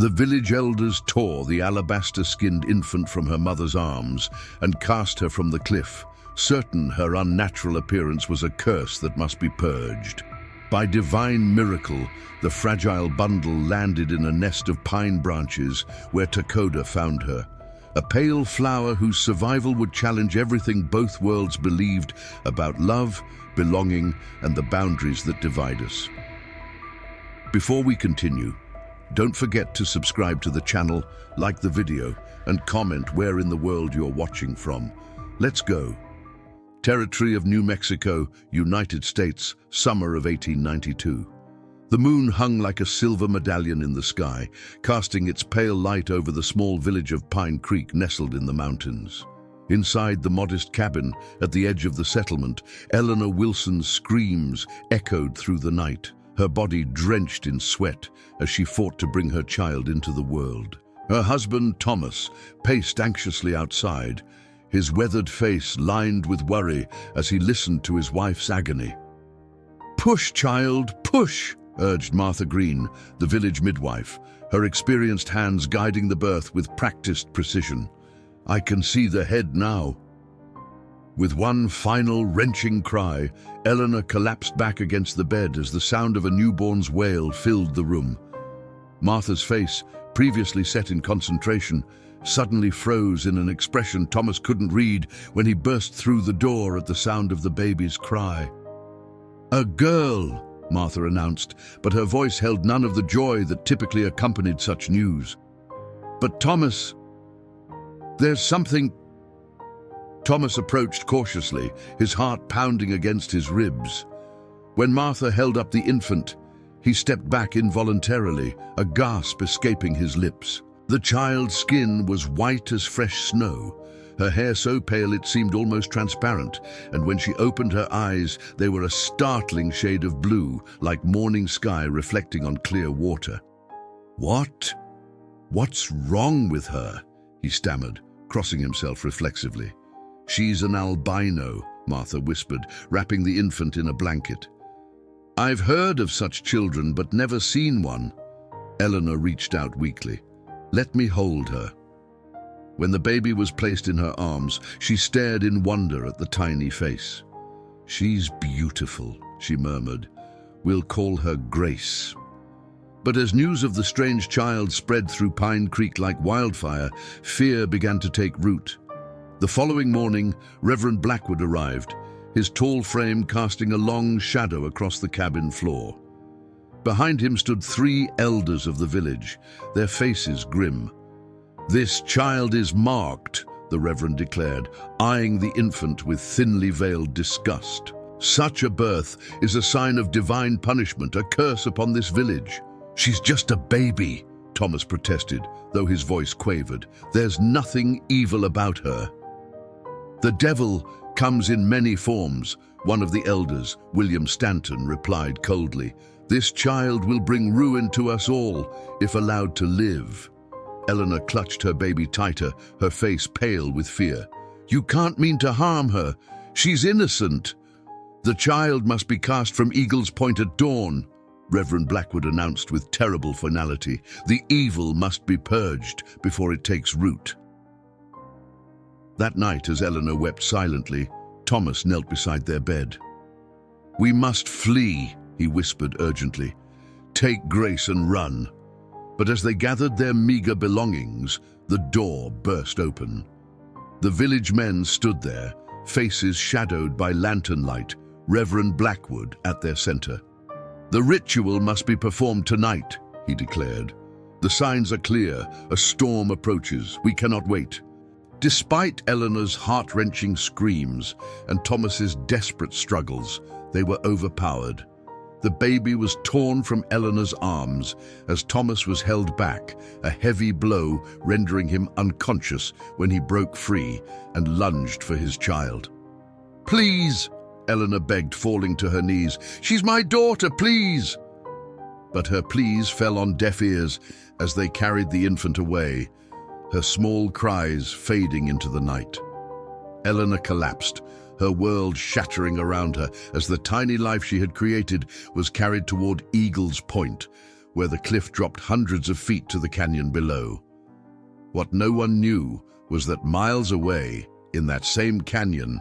The village elders tore the alabaster-skinned infant from her mother's arms and cast her from the cliff, certain her unnatural appearance was a curse that must be purged. By divine miracle, the fragile bundle landed in a nest of pine branches where Takoda found her, a pale flower whose survival would challenge everything both worlds believed about love, belonging, and the boundaries that divide us. Before we continue, don't forget to subscribe to the channel, like the video, and comment where in the world you're watching from. Let's go. Territory of New Mexico, United States, summer of 1892. The moon hung like a silver medallion in the sky, casting its pale light over the small village of Pine Creek nestled in the mountains. Inside the modest cabin at the edge of the settlement, Eleanor Wilson's screams echoed through the night, her body drenched in sweat as she fought to bring her child into the world. Her husband, Thomas, paced anxiously outside, his weathered face lined with worry as he listened to his wife's agony. "Push, child, push!" urged Martha Green, the village midwife, her experienced hands guiding the birth with practiced precision. "I can see the head now." With one final wrenching cry, Eleanor collapsed back against the bed as the sound of a newborn's wail filled the room. Martha's face, previously set in concentration, suddenly froze in an expression Thomas couldn't read when he burst through the door at the sound of the baby's cry. "A girl," Martha announced, but her voice held none of the joy that typically accompanied such news. "But Thomas, there's something—" Thomas approached cautiously, his heart pounding against his ribs. When Martha held up the infant, he stepped back involuntarily, a gasp escaping his lips. The child's skin was white as fresh snow, her hair so pale it seemed almost transparent, and when she opened her eyes, they were a startling shade of blue, like morning sky reflecting on clear water. What's wrong with her?" he stammered, crossing himself reflexively. "She's an albino," Martha whispered, wrapping the infant in a blanket. "I've heard of such children, but never seen one." Eleanor reached out weakly. "Let me hold her." When the baby was placed in her arms, she stared in wonder at the tiny face. "She's beautiful," she murmured. "We'll call her Grace." But as news of the strange child spread through Pine Creek like wildfire, fear began to take root. The following morning, Reverend Blackwood arrived, his tall frame casting a long shadow across the cabin floor. Behind him stood 3 elders of the village, their faces grim. "This child is marked," the Reverend declared, eyeing the infant with thinly veiled disgust. "Such a birth is a sign of divine punishment, a curse upon this village." "She's just a baby," Thomas protested, though his voice quavered. "There's nothing evil about her." "The devil comes in many forms," one of the elders, William Stanton, replied coldly. "This child will bring ruin to us all if allowed to live." Eleanor clutched her baby tighter, her face pale with fear. "You can't mean to harm her. She's innocent." "The child must be cast from Eagle's Point at dawn," Reverend Blackwood announced with terrible finality. "The evil must be purged before it takes root." That night, as Eleanor wept silently, Thomas knelt beside their bed. "We must flee," he whispered urgently. "Take Grace and run." But as they gathered their meager belongings, the door burst open. The village men stood there, faces shadowed by lantern light, Reverend Blackwood at their center. "The ritual must be performed tonight," he declared. "The signs are clear. A storm approaches. We cannot wait." Despite Eleanor's heart-wrenching screams and Thomas's desperate struggles, they were overpowered. The baby was torn from Eleanor's arms as Thomas was held back, a heavy blow rendering him unconscious when he broke free and lunged for his child. "Please," Eleanor begged, falling to her knees. "She's my daughter, please." But her pleas fell on deaf ears as they carried the infant away, her small cries fading into the night. Eleanor collapsed, her world shattering around her as the tiny life she had created was carried toward Eagle's Point, where the cliff dropped hundreds of feet to the canyon below. What no one knew was that miles away, in that same canyon,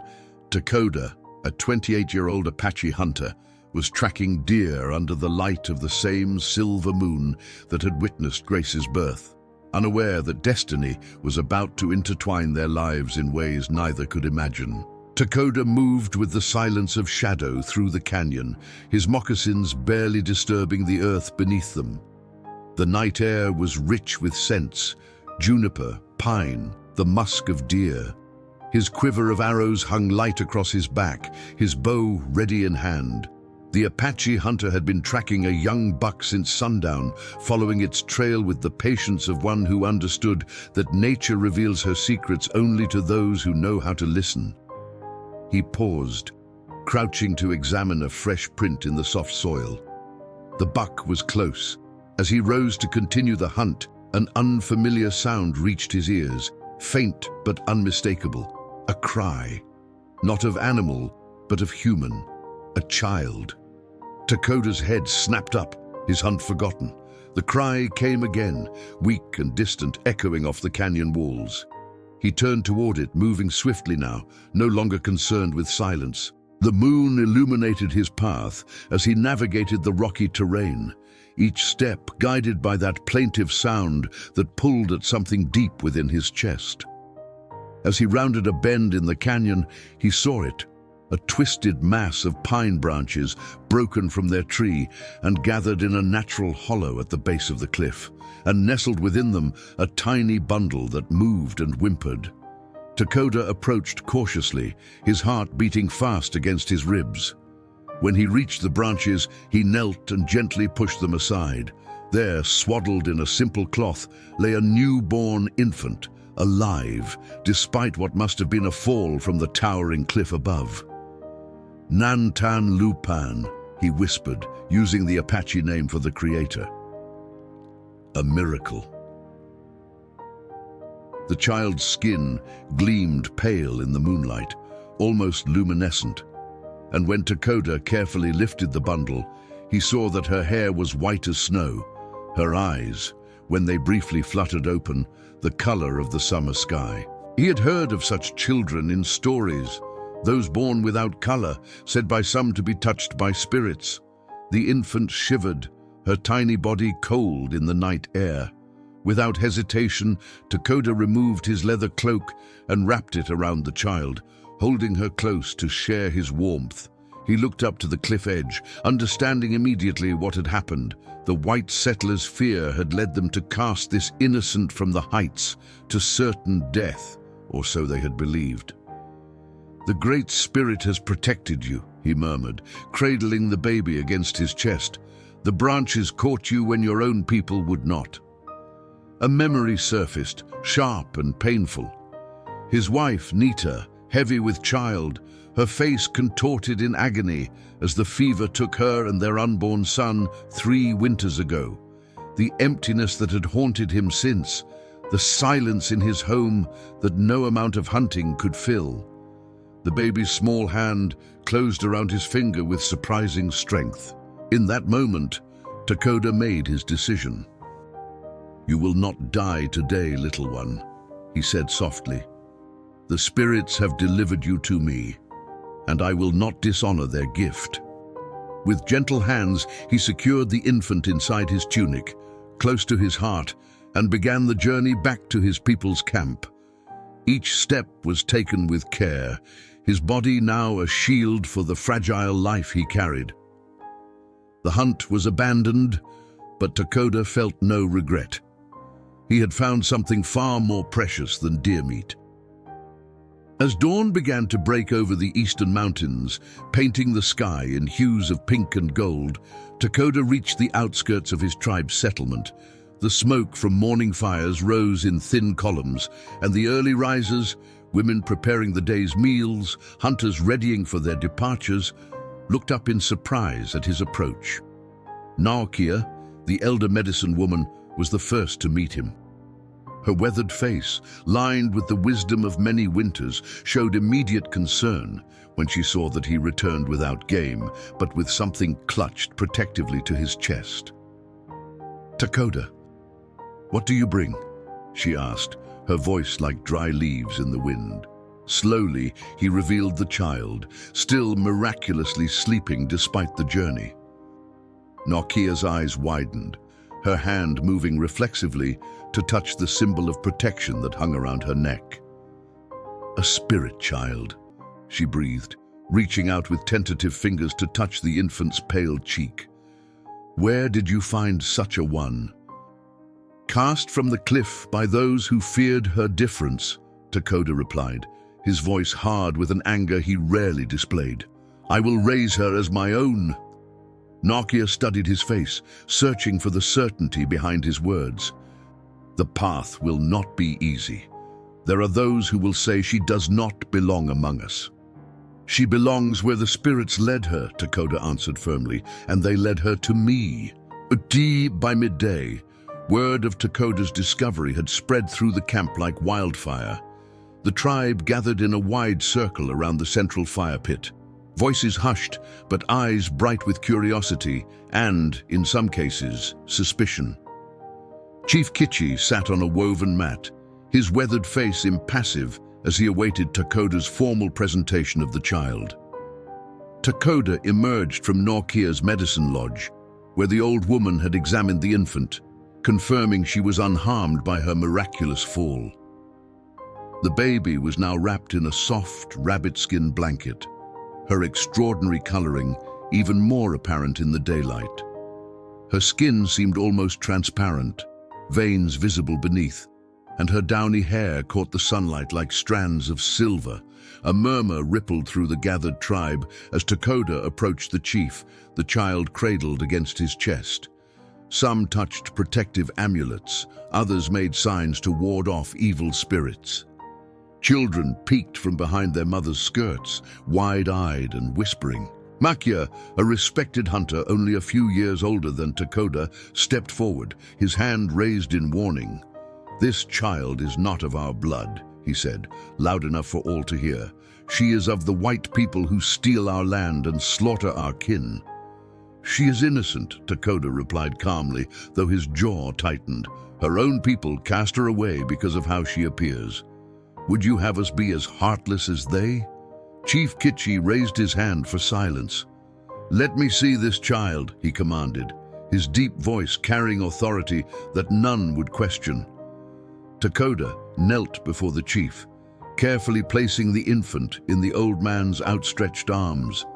Takoda, a 28-year-old Apache hunter, was tracking deer under the light of the same silver moon that had witnessed Grace's birth, unaware that destiny was about to intertwine their lives in ways neither could imagine. Takoda moved with the silence of shadow through the canyon, his moccasins barely disturbing the earth beneath them. The night air was rich with scents: juniper, pine, the musk of deer. His quiver of arrows hung light across his back, his bow ready in hand. The Apache hunter had been tracking a young buck since sundown, following its trail with the patience of one who understood that nature reveals her secrets only to those who know how to listen. He paused, crouching to examine a fresh print in the soft soil. The buck was close. As he rose to continue the hunt, an unfamiliar sound reached his ears, faint but unmistakable. A cry, not of animal, but of human, a child. Takoda's head snapped up, his hunt forgotten. The cry came again, weak and distant, echoing off the canyon walls. He turned toward it, moving swiftly now, no longer concerned with silence. The moon illuminated his path as he navigated the rocky terrain, each step guided by that plaintive sound that pulled at something deep within his chest. As he rounded a bend in the canyon, he saw it, a twisted mass of pine branches broken from their tree and gathered in a natural hollow at the base of the cliff, and nestled within them a tiny bundle that moved and whimpered. Takoda approached cautiously, his heart beating fast against his ribs. When he reached the branches, he knelt and gently pushed them aside. There, swaddled in a simple cloth, lay a newborn infant, alive, despite what must have been a fall from the towering cliff above. Nantan Lupan, he whispered, using the Apache name for the creator. A miracle. The child's skin gleamed pale in the moonlight, almost luminescent, and when Takoda carefully lifted the bundle, he saw that her hair was white as snow, her eyes, when they briefly fluttered open, the color of the summer sky. He had heard of such children in stories, those born without color, said by some to be touched by spirits. The infant shivered, her tiny body cold in the night air. Without hesitation, Takoda removed his leather cloak and wrapped it around the child, holding her close to share his warmth. He looked up to the cliff edge, understanding immediately what had happened. The white settlers' fear had led them to cast this innocent from the heights to certain death, or so they had believed. "The Great Spirit has protected you," he murmured, cradling the baby against his chest. "The branches caught you when your own people would not." A memory surfaced, sharp and painful. His wife, Nita, heavy with child, her face contorted in agony as the fever took her and their unborn son 3 winters ago. The emptiness that had haunted him since, the silence in his home that no amount of hunting could fill. The baby's small hand closed around his finger with surprising strength. In that moment, Takoda made his decision. "You will not die today, little one," he said softly. "The spirits have delivered you to me, and I will not dishonor their gift." With gentle hands, he secured the infant inside his tunic, close to his heart, and began the journey back to his people's camp. Each step was taken with care, his body now a shield for the fragile life he carried. The hunt was abandoned, but Takoda felt no regret. He had found something far more precious than deer meat. As dawn began to break over the eastern mountains, painting the sky in hues of pink and gold, Takoda reached the outskirts of his tribe's settlement. The smoke from morning fires rose in thin columns, and the early risers, women preparing the day's meals, hunters readying for their departures, looked up in surprise at his approach. Naokia, the elder medicine woman, was the first to meet him. Her weathered face, lined with the wisdom of many winters, showed immediate concern when she saw that he returned without game, but with something clutched protectively to his chest. "Takoda, what do you bring?" she asked, her voice like dry leaves in the wind. Slowly, he revealed the child, still miraculously sleeping despite the journey. Nokia's eyes widened, her hand moving reflexively to touch the symbol of protection that hung around her neck. "A spirit child," she breathed, reaching out with tentative fingers to touch the infant's pale cheek. "Where did you find such a one?" "Cast from the cliff by those who feared her difference," Takoda replied, his voice hard with an anger he rarely displayed. "I will raise her as my own." Nokia studied his face, searching for the certainty behind his words. "The path will not be easy. There are those who will say she does not belong among us." "She belongs where the spirits led her," Takoda answered firmly, "and they led her to me." By midday, word of Takoda's discovery had spread through the camp like wildfire. The tribe gathered in a wide circle around the central fire pit. Voices hushed, but eyes bright with curiosity and, in some cases, suspicion. Chief Kichi sat on a woven mat, his weathered face impassive as he awaited Takoda's formal presentation of the child. Takoda emerged from Nokia's medicine lodge, where the old woman had examined the infant, confirming she was unharmed by her miraculous fall. The baby was now wrapped in a soft, rabbit-skin blanket, her extraordinary coloring even more apparent in the daylight. Her skin seemed almost transparent, veins visible beneath, and her downy hair caught the sunlight like strands of silver. A murmur rippled through the gathered tribe as Takoda approached the chief, the child cradled against his chest. Some touched protective amulets, others made signs to ward off evil spirits. Children peeked from behind their mother's skirts, wide-eyed and whispering. Makia, a respected hunter only a few years older than Takoda, stepped forward, his hand raised in warning. "This child is not of our blood," he said, loud enough for all to hear. "She is of the white people who steal our land and slaughter our kin." "She is innocent," Takoda replied calmly, though his jaw tightened. "Her own people cast her away because of how she appears. Would you have us be as heartless as they?" Chief Kichi raised his hand for silence. "Let me see this child," he commanded, his deep voice carrying authority that none would question. Takoda knelt before the chief, carefully placing the infant in the old man's outstretched arms.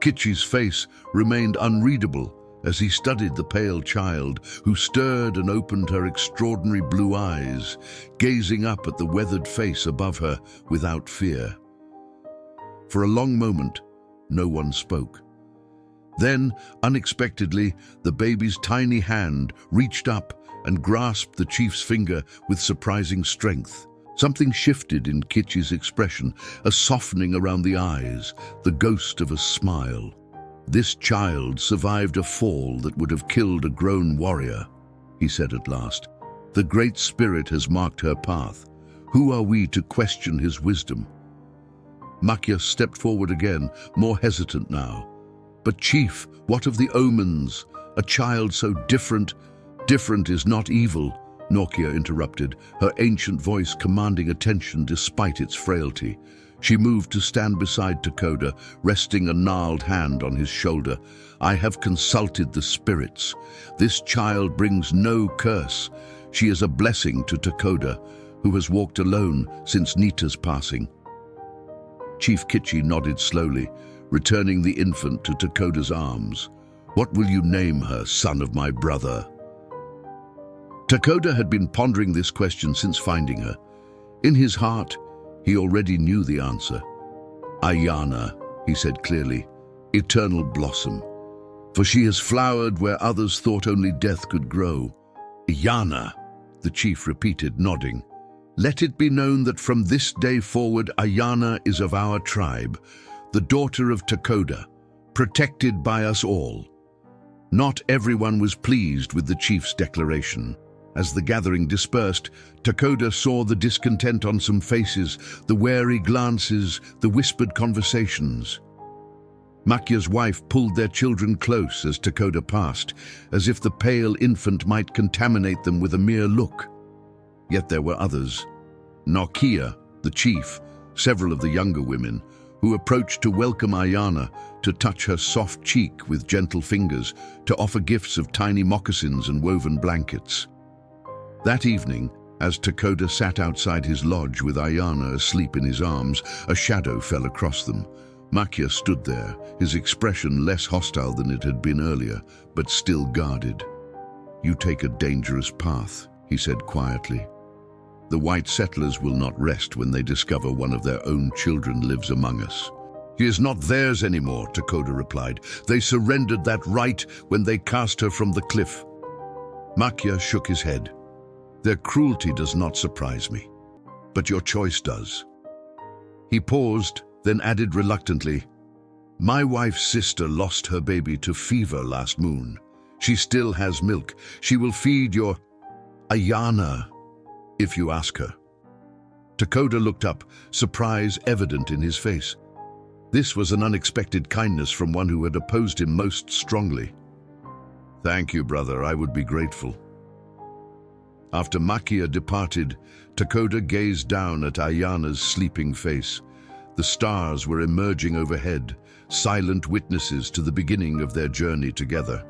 Kichi's face remained unreadable as he studied the pale child, who stirred and opened her extraordinary blue eyes, gazing up at the weathered face above her without fear. For a long moment, no one spoke. Then, unexpectedly, the baby's tiny hand reached up and grasped the chief's finger with surprising strength. Something shifted in Kichi's expression, a softening around the eyes, the ghost of a smile. "This child survived a fall that would have killed a grown warrior," he said at last. "The Great Spirit has marked her path. Who are we to question his wisdom?" Makia stepped forward again, more hesitant now. "But Chief, what of the omens? A child so different..." "Different is not evil," Nokia interrupted, her ancient voice commanding attention despite its frailty. She moved to stand beside Takoda, resting a gnarled hand on his shoulder. "I have consulted the spirits. This child brings no curse. She is a blessing to Takoda, who has walked alone since Nita's passing." Chief Kichi nodded slowly, returning the infant to Takoda's arms. "What will you name her, son of my brother?" Takoda had been pondering this question since finding her. In his heart, he already knew the answer. "Ayana," he said clearly, "eternal blossom. For she has flowered where others thought only death could grow." "Ayana," the chief repeated, nodding. "Let it be known that from this day forward Ayana is of our tribe, the daughter of Takoda, protected by us all." Not everyone was pleased with the chief's declaration. As the gathering dispersed, Takoda saw the discontent on some faces, the wary glances, the whispered conversations. Makya's wife pulled their children close as Takoda passed, as if the pale infant might contaminate them with a mere look. Yet there were others. Nakia, the chief, several of the younger women, who approached to welcome Ayana, to touch her soft cheek with gentle fingers, to offer gifts of tiny moccasins and woven blankets. That evening, as Takoda sat outside his lodge with Ayana asleep in his arms, a shadow fell across them. Makya stood there, his expression less hostile than it had been earlier, but still guarded. "You take a dangerous path," he said quietly. "The white settlers will not rest when they discover one of their own children lives among us." "She is not theirs anymore," Takoda replied. "They surrendered that right when they cast her from the cliff." Makya shook his head. "Their cruelty does not surprise me, but your choice does." He paused, then added reluctantly, "My wife's sister lost her baby to fever last moon. She still has milk. She will feed your Ayana, if you ask her." Takoda looked up, surprise evident in his face. This was an unexpected kindness from one who had opposed him most strongly. "Thank you, brother, I would be grateful." After Makya departed, Takoda gazed down at Ayana's sleeping face. The stars were emerging overhead, silent witnesses to the beginning of their journey together.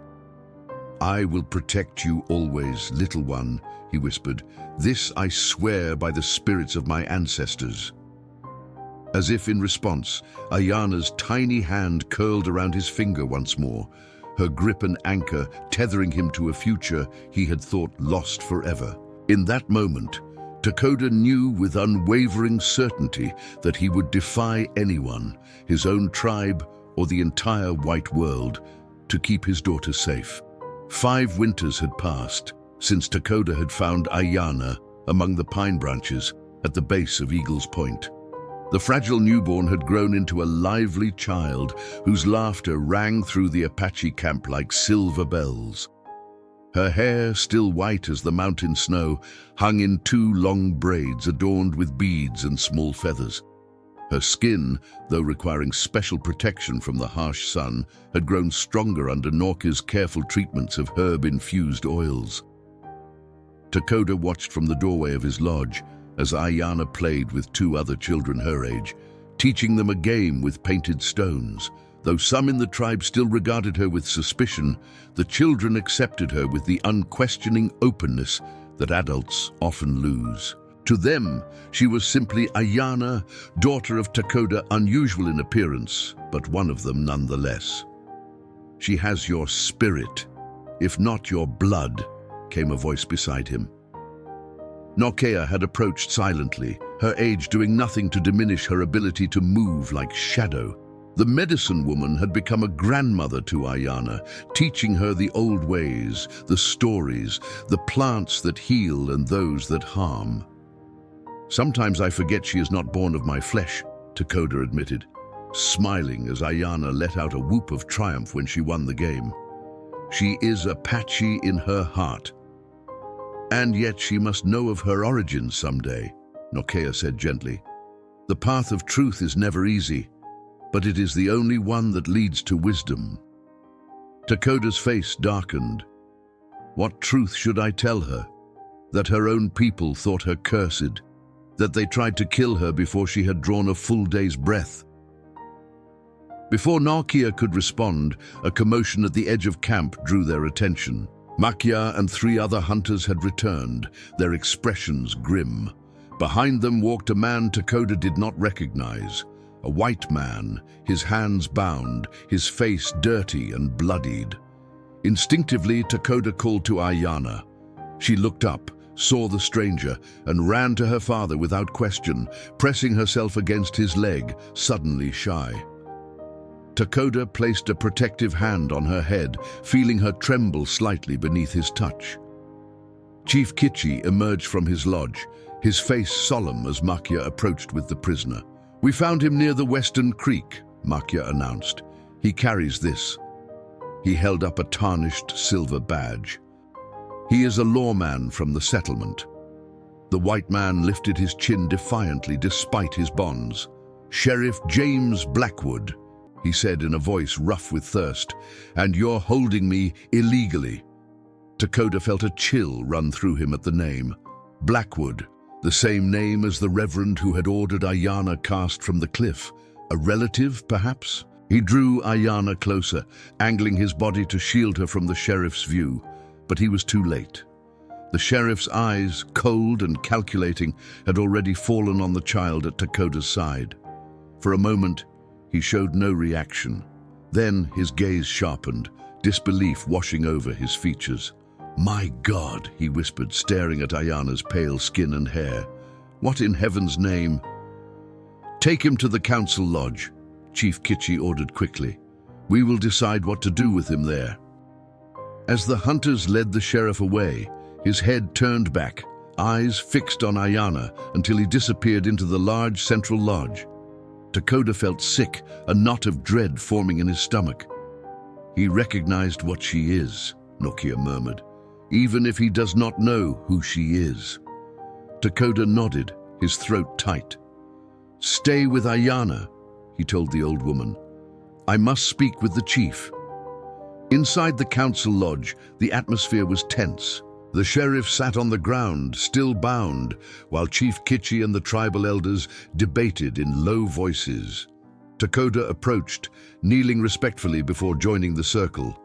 "I will protect you always, little one," he whispered. "This I swear by the spirits of my ancestors." As if in response, Ayana's tiny hand curled around his finger once more, her grip an anchor tethering him to a future he had thought lost forever. In that moment, Takoda knew with unwavering certainty that he would defy anyone, his own tribe or the entire white world, to keep his daughter safe. 5 winters had passed since Takoda had found Ayana among the pine branches at the base of Eagle's Point. The fragile newborn had grown into a lively child whose laughter rang through the Apache camp like silver bells. Her hair, still white as the mountain snow, hung in 2 long braids adorned with beads and small feathers. Her skin, though requiring special protection from the harsh sun, had grown stronger under Norka's careful treatments of herb-infused oils. Takoda watched from the doorway of his lodge as Ayana played with 2 other children her age, teaching them a game with painted stones. Though some in the tribe still regarded her with suspicion, the children accepted her with the unquestioning openness that adults often lose. To them, she was simply Ayana, daughter of Takoda, unusual in appearance, but one of them nonetheless. "She has your spirit, if not your blood," came a voice beside him. Nakia had approached silently, her age doing nothing to diminish her ability to move like shadow. The medicine woman had become a grandmother to Ayana, teaching her the old ways, the stories, the plants that heal and those that harm. "Sometimes I forget she is not born of my flesh," Takoda admitted, smiling as Ayana let out a whoop of triumph when she won the game. "She is Apache in her heart. And yet she must know of her origins someday," Nakia said gently. "The path of truth is never easy, but it is the only one that leads to wisdom." Takoda's face darkened. What truth should I tell her? That her own people thought her cursed, that they tried to kill her before she had drawn a full day's breath. Before Nakia could respond, a commotion at the edge of camp drew their attention. Makya and 3 other hunters had returned, their expressions grim. Behind them walked a man Takoda did not recognize. A white man, his hands bound, his face dirty and bloodied. Instinctively, Takoda called to Ayana. She looked up, saw the stranger, and ran to her father without question, pressing herself against his leg, suddenly shy. Takoda placed a protective hand on her head, feeling her tremble slightly beneath his touch. Chief Kichi emerged from his lodge, his face solemn as Makya approached with the prisoner. "We found him near the Western Creek," Makya announced. "He carries this." He held up a tarnished silver badge. "He is a lawman from the settlement." The white man lifted his chin defiantly despite his bonds. "Sheriff James Blackwood." he said in a voice rough with thirst, "and you're holding me illegally." Takoda felt a chill run through him at the name. Blackwood, the same name as the reverend who had ordered Ayana cast from the cliff. A relative, perhaps? He drew Ayana closer, angling his body to shield her from the sheriff's view, but he was too late. The sheriff's eyes, cold and calculating, had already fallen on the child at Takoda's side. For a moment, he showed no reaction. Then his gaze sharpened, disbelief washing over his features. "My God," he whispered, staring at Ayana's pale skin and hair. "What in heaven's name?" "Take him to the council lodge," Chief Kitchi ordered quickly. "We will decide what to do with him there." As the hunters led the sheriff away, his head turned back, eyes fixed on Ayana until he disappeared into the large central lodge. Takoda felt sick, a knot of dread forming in his stomach. "He recognized what she is," Nokia murmured, "even if he does not know who she is." Takoda nodded, his throat tight. "Stay with Ayana," he told the old woman. "I must speak with the chief." Inside the council lodge, the atmosphere was tense. The sheriff sat on the ground, still bound, while Chief Kitchi and the tribal elders debated in low voices. Takoda approached, kneeling respectfully before joining the circle.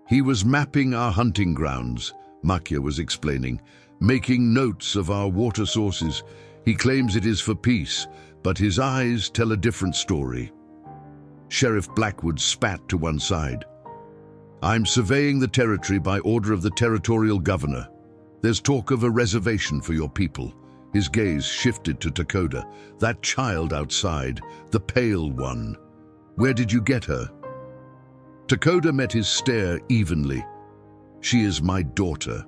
"He was mapping our hunting grounds," Makia was explaining, "making notes of our water sources. He claims it is for peace, but his eyes tell a different story." Sheriff Blackwood spat to one side. "I'm surveying the territory by order of the territorial governor. There's talk of a reservation for your people." His gaze shifted to Takoda. "That child outside, the pale one. Where did you get her?" Takoda met his stare evenly. "She is my daughter."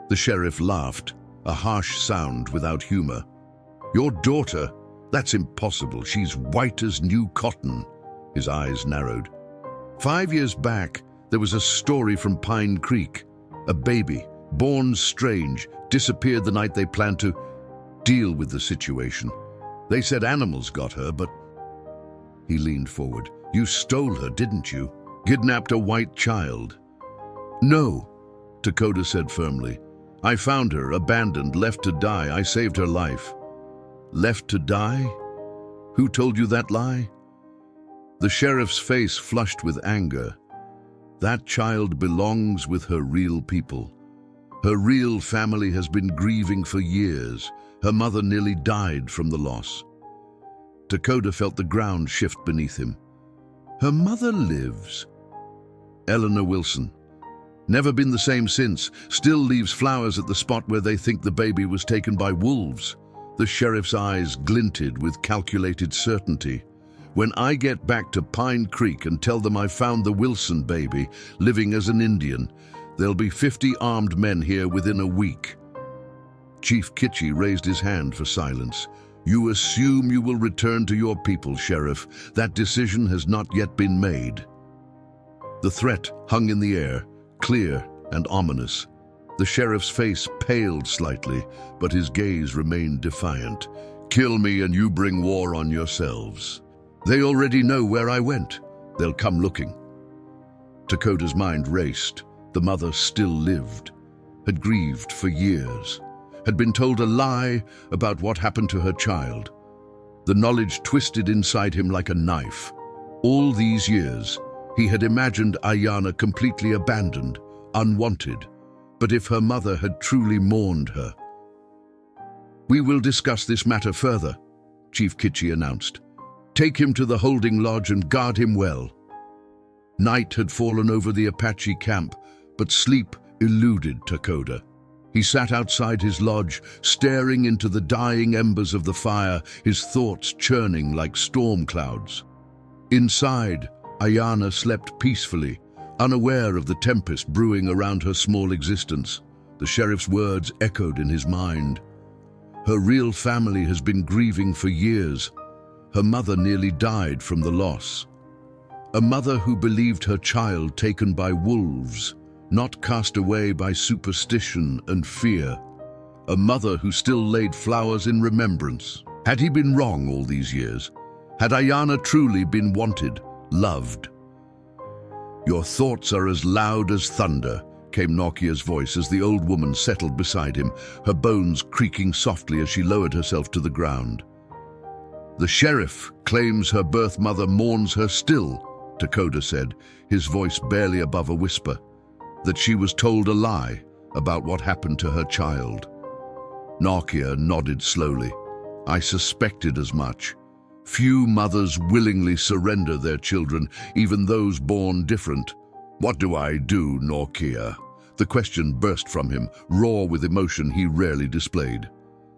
The sheriff laughed, a harsh sound without humor. "Your daughter? That's impossible. She's white as new cotton." His eyes narrowed. 5 years back, there was a story from Pine Creek. A baby, born strange, disappeared the night they planned to deal with the situation. They said animals got her, but... He leaned forward. "You stole her, didn't you? Kidnapped a white child?" "No," Takoda said firmly. "I found her, abandoned, left to die. I saved her life." "Left to die? Who told you that lie?" The sheriff's face flushed with anger. "That child belongs with her real people. Her real family has been grieving for years. Her mother nearly died from the loss." Takoda felt the ground shift beneath him. "Her mother lives?" "Eleanor Wilson. Never been the same since. Still leaves flowers at the spot where they think the baby was taken by wolves." The sheriff's eyes glinted with calculated certainty. "When I get back to Pine Creek and tell them I found the Wilson baby living as an Indian, there'll be 50 armed men here within a week." Chief Kitchi raised his hand for silence. "You assume you will return to your people, Sheriff. That decision has not yet been made." The threat hung in the air, clear and ominous. The sheriff's face paled slightly, but his gaze remained defiant. "Kill me and you bring war on yourselves. They already know where I went. They'll come looking." Takoda's mind raced. The mother still lived, had grieved for years, had been told a lie about what happened to her child. The knowledge twisted inside him like a knife. All these years, he had imagined Ayana completely abandoned, unwanted. But if her mother had truly mourned her... "We will discuss this matter further," Chief Kitchi announced. "Take him to the holding lodge and guard him well." Night had fallen over the Apache camp, but sleep eluded Takoda. He sat outside his lodge, staring into the dying embers of the fire, his thoughts churning like storm clouds. Inside, Ayana slept peacefully, unaware of the tempest brewing around her small existence. The sheriff's words echoed in his mind. Her real family has been grieving for years. Her mother nearly died from the loss. A mother who believed her child taken by wolves, not cast away by superstition and fear. A mother who still laid flowers in remembrance. Had he been wrong all these years? Had Ayana truly been wanted, loved. "Your thoughts are as loud as thunder," came Nokia's voice as the old woman settled beside him, her bones creaking softly as she lowered herself to the ground. "The sheriff claims her birth mother mourns her still," Takoda said, his voice barely above a whisper, "that she was told a lie about what happened to her child." Nokia nodded slowly. "I suspected as much. Few mothers willingly surrender their children, even those born different." "What do I do, Nokia?" The question burst from him, raw with emotion he rarely displayed.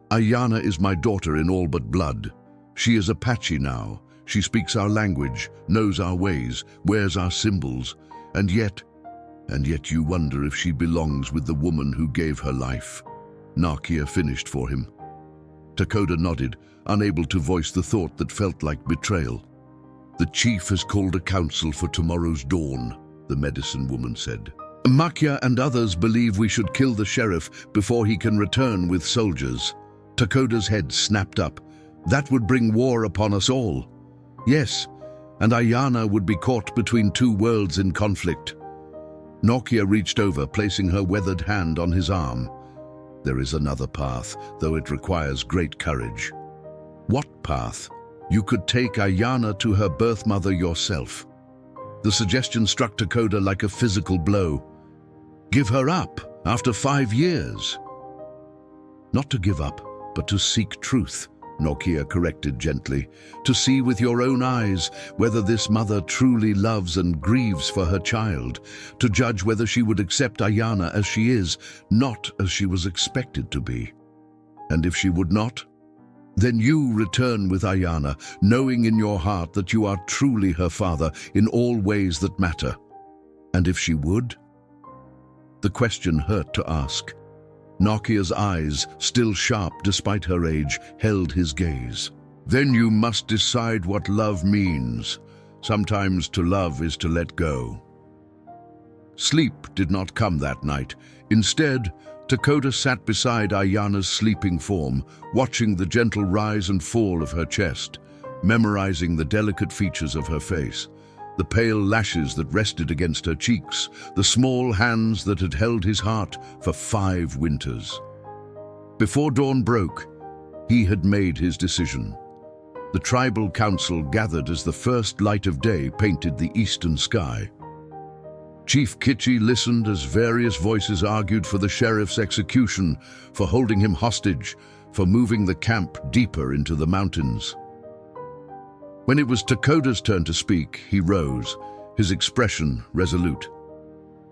"Ayana is my daughter in all but blood. She is Apache now. She speaks our language, knows our ways, wears our symbols, and yet you wonder if she belongs with the woman who gave her life." Nokia finished for him. Takoda nodded, unable to voice the thought that felt like betrayal. "The chief has called a council for tomorrow's dawn," the medicine woman said. "Makia and others believe we should kill the sheriff before he can return with soldiers." Takoda's head snapped up. "That would bring war upon us all." "Yes, and Ayana would be caught between two worlds in conflict." Nokia reached over, placing her weathered hand on his arm. "There is another path, though it requires great courage." "What path?" "You could take Ayana to her birth mother yourself." The suggestion struck Takoda like a physical blow. "Give her up after 5 years?" "Not to give up, but to seek truth," Nokia corrected gently. "To see with your own eyes whether this mother truly loves and grieves for her child. To judge whether she would accept Ayana as she is, not as she was expected to be. And if she would not, then you return with Ayana, knowing in your heart that you are truly her father in all ways that matter. And if she would?" The question hurt to ask. Nokia's eyes, still sharp despite her age, held his gaze. "Then you must decide what love means. Sometimes to love is to let go." Sleep did not come that night. Instead, Takoda sat beside Ayana's sleeping form, watching the gentle rise and fall of her chest, memorizing the delicate features of her face, the pale lashes that rested against her cheeks, the small hands that had held his heart for 5 winters. Before dawn broke, he had made his decision. The tribal council gathered as the first light of day painted the eastern sky. Chief Kichi listened as various voices argued for the sheriff's execution, for holding him hostage, for moving the camp deeper into the mountains. When it was Takoda's turn to speak, he rose, his expression resolute.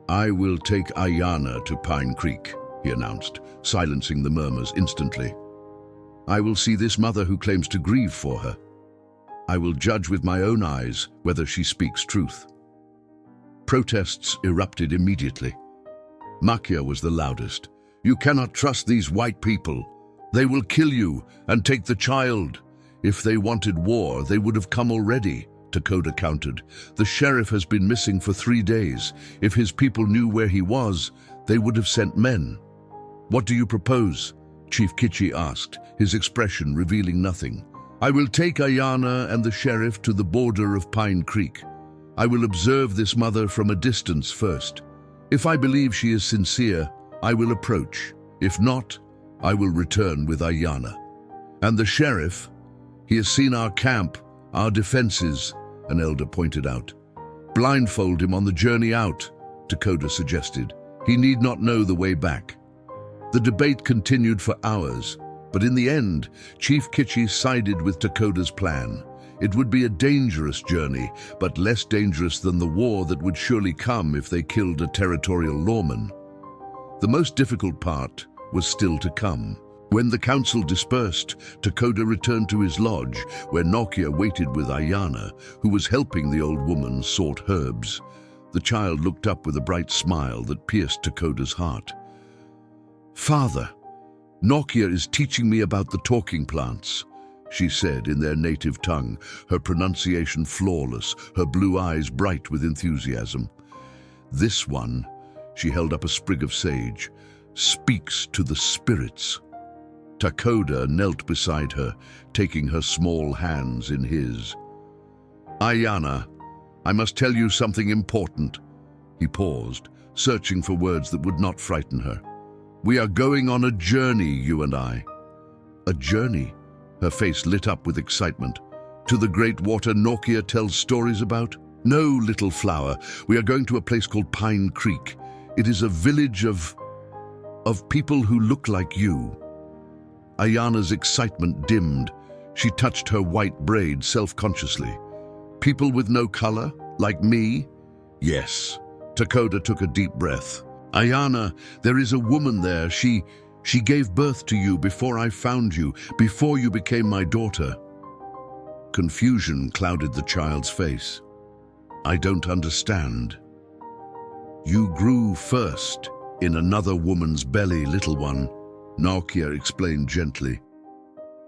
"I will take Ayana to Pine Creek," he announced, silencing the murmurs instantly. "I will see this mother who claims to grieve for her. I will judge with my own eyes whether she speaks truth." Protests erupted immediately. Makia was the loudest. "You cannot trust these white people. They will kill you and take the child. If they wanted war, they would have come already," Takoda countered. "The sheriff has been missing for 3 days. If his people knew where he was, they would have sent men." "What do you propose?" Chief Kichi asked, his expression revealing nothing. "I will take Ayana and the sheriff to the border of Pine Creek. I will observe this mother from a distance first. If I believe she is sincere, I will approach. If not, I will return with Ayana. And the sheriff? He has seen our camp, our defenses," an elder pointed out. "Blindfold him on the journey out," Takoda suggested. "He need not know the way back." The debate continued for hours, but in the end, Chief Kichi sided with Takoda's plan. It would be a dangerous journey, but less dangerous than the war that would surely come if they killed a territorial lawman. The most difficult part was still to come. When the council dispersed, Takoda returned to his lodge, where Nokia waited with Ayana, who was helping the old woman sort herbs. The child looked up with a bright smile that pierced Takoda's heart. "Father, Nokia is teaching me about the talking plants," she said in their native tongue, her pronunciation flawless, her blue eyes bright with enthusiasm. "This one," she held up a sprig of sage, "speaks to the spirits." Takoda knelt beside her, taking her small hands in his. "Ayana, I must tell you something important." He paused, searching for words that would not frighten her. "We are going on a journey, you and I." "A journey?" Her face lit up with excitement. "To the great water Nokia tells stories about?" "No, little flower. We are going to a place called Pine Creek. It is a village of people who look like you." Ayana's excitement dimmed. She touched her white braid self-consciously. "People with no color? Like me?" "Yes." Takoda took a deep breath. "Ayana, there is a woman there. She gave birth to you before I found you, before you became my daughter." Confusion clouded the child's face. "I don't understand." "You grew first in another woman's belly, little one," Nokia explained gently.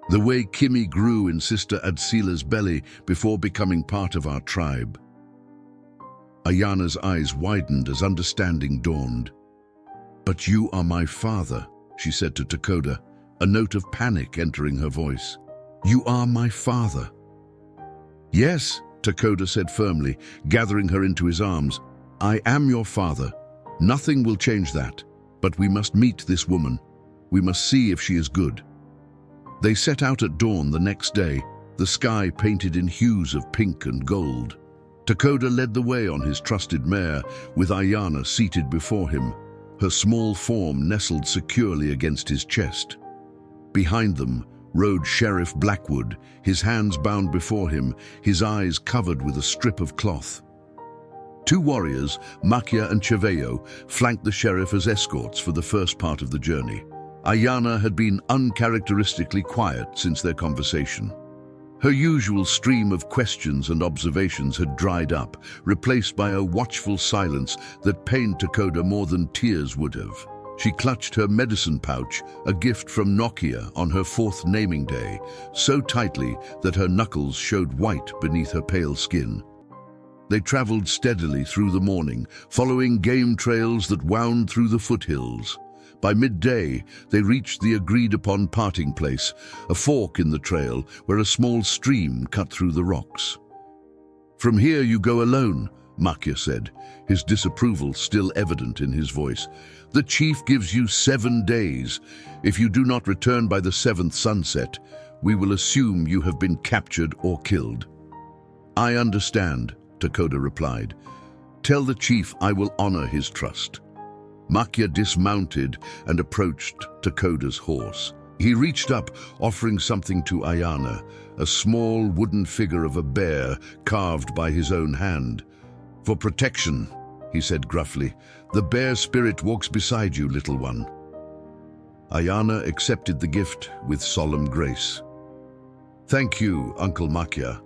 "The way Kimi grew in Sister Adsila's belly before becoming part of our tribe." Ayana's eyes widened as understanding dawned. "But you are my father," she said to Takoda, a note of panic entering her voice. "You are my father." "Yes," Takoda said firmly, gathering her into his arms. "I am your father. Nothing will change that. But we must meet this woman. We must see if she is good." They set out at dawn the next day, the sky painted in hues of pink and gold. Takoda led the way on his trusted mare, with Ayana seated before him, her small form nestled securely against his chest. Behind them rode Sheriff Blackwood, his hands bound before him, his eyes covered with a strip of cloth. Two warriors, Makia and Cheveyo, flanked the sheriff as escorts for the first part of the journey. Ayana had been uncharacteristically quiet since their conversation. Her usual stream of questions and observations had dried up, replaced by a watchful silence that pained Takoda more than tears would have. She clutched her medicine pouch, a gift from Nokia on her 4th naming day, so tightly that her knuckles showed white beneath her pale skin. They traveled steadily through the morning, following game trails that wound through the foothills. By midday, they reached the agreed-upon parting place, a fork in the trail where a small stream cut through the rocks. "From here you go alone," Makia said, his disapproval still evident in his voice. "The chief gives you 7 days. If you do not return by the 7th sunset, we will assume you have been captured or killed." "I understand," Takoda replied. "Tell the chief I will honor his trust." Makia dismounted and approached Takoda's horse. He reached up, offering something to Ayana, a small wooden figure of a bear carved by his own hand. "For protection," he said gruffly. "The bear spirit walks beside you, little one." Ayana accepted the gift with solemn grace. "Thank you, Uncle Makia,"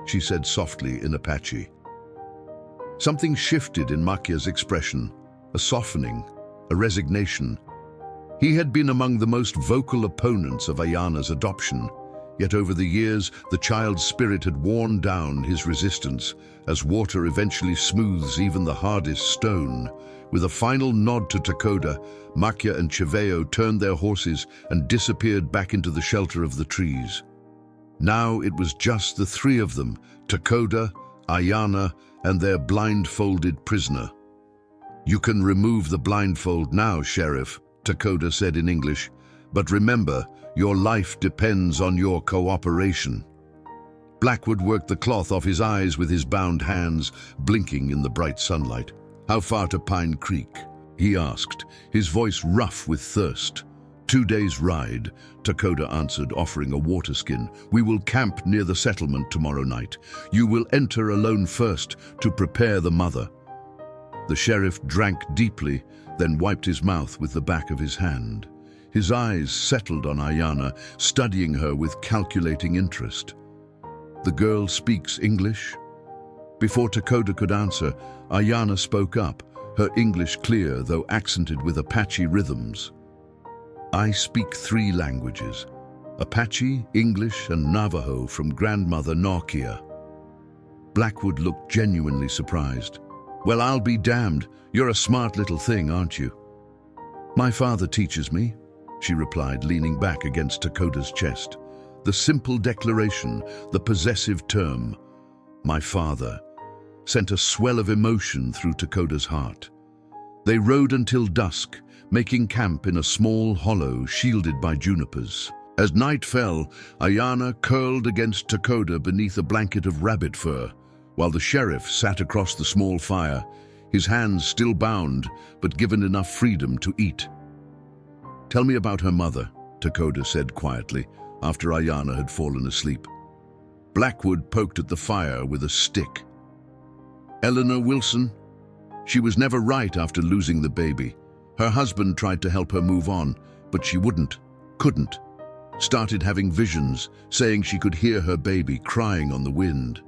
she said softly in Apache. Something shifted in Makia's expression. A softening, a resignation. He had been among the most vocal opponents of Ayana's adoption, yet over the years the child's spirit had worn down his resistance, as water eventually smooths even the hardest stone. With a final nod to Takoda, Makia and Cheveyo turned their horses and disappeared back into the shelter of the trees. Now it was just the 3 of them, Takoda, Ayana, and their blindfolded prisoner. "You can remove the blindfold now, Sheriff," Takoda said in English. "But remember, your life depends on your cooperation." Blackwood worked the cloth off his eyes with his bound hands, blinking in the bright sunlight. "How far to Pine Creek?" he asked, his voice rough with thirst. 2 days' ride, Takoda answered, offering a water skin. "We will camp near the settlement tomorrow night. You will enter alone first to prepare the mother." The sheriff drank deeply, then wiped his mouth with the back of his hand. His eyes settled on Ayana, studying her with calculating interest. "The girl speaks English?" Before Takoda could answer, Ayana spoke up, her English clear though accented with Apache rhythms. "I speak 3 languages, Apache, English, and Navajo from grandmother Nokia." Blackwood looked genuinely surprised. "Well, I'll be damned. You're a smart little thing, aren't you?" "My father teaches me," she replied, leaning back against Takoda's chest. The simple declaration, the possessive term, "my father." sent a swell of emotion through Takoda's heart. They rode until dusk, making camp in a small hollow shielded by junipers. As night fell, Ayana curled against Takoda beneath a blanket of rabbit fur, while the sheriff sat across the small fire, his hands still bound, but given enough freedom to eat. "Tell me about her mother," Takoda said quietly, after Ayana had fallen asleep. Blackwood poked at the fire with a stick. "Eleanor Wilson? She was never right after losing the baby. Her husband tried to help her move on, but she couldn't. Started having visions, saying she could hear her baby crying on the wind."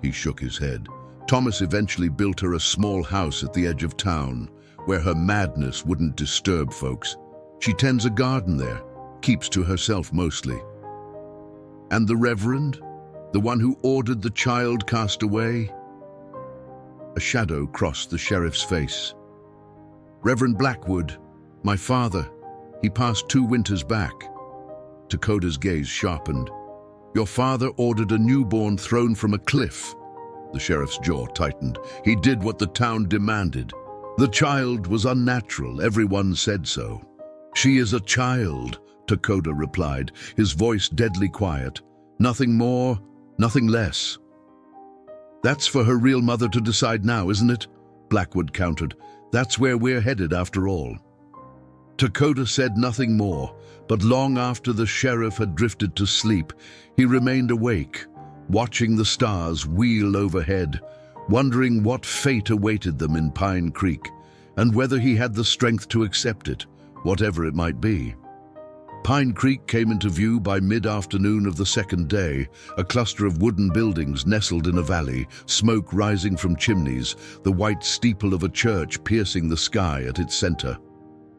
He shook his head. "Thomas eventually built her a small house at the edge of town, where her madness wouldn't disturb folks. She tends a garden there, keeps to herself mostly." "And the Reverend? The one who ordered the child cast away?" A shadow crossed the sheriff's face. "Reverend Blackwood, my father. He passed 2 winters back." Takoda's gaze sharpened. "Your father ordered a newborn thrown from a cliff." The sheriff's jaw tightened. "He did what the town demanded. The child was unnatural, everyone said so." "She is a child," Takoda replied, his voice deadly quiet. "Nothing more, nothing less." "That's for her real mother to decide now, isn't it?" Blackwood countered. "That's where we're headed after all." Takoda said nothing more, but long after the sheriff had drifted to sleep, he remained awake, watching the stars wheel overhead, wondering what fate awaited them in Pine Creek, and whether he had the strength to accept it, whatever it might be. Pine Creek came into view by mid-afternoon of the second day, a cluster of wooden buildings nestled in a valley, smoke rising from chimneys, the white steeple of a church piercing the sky at its center.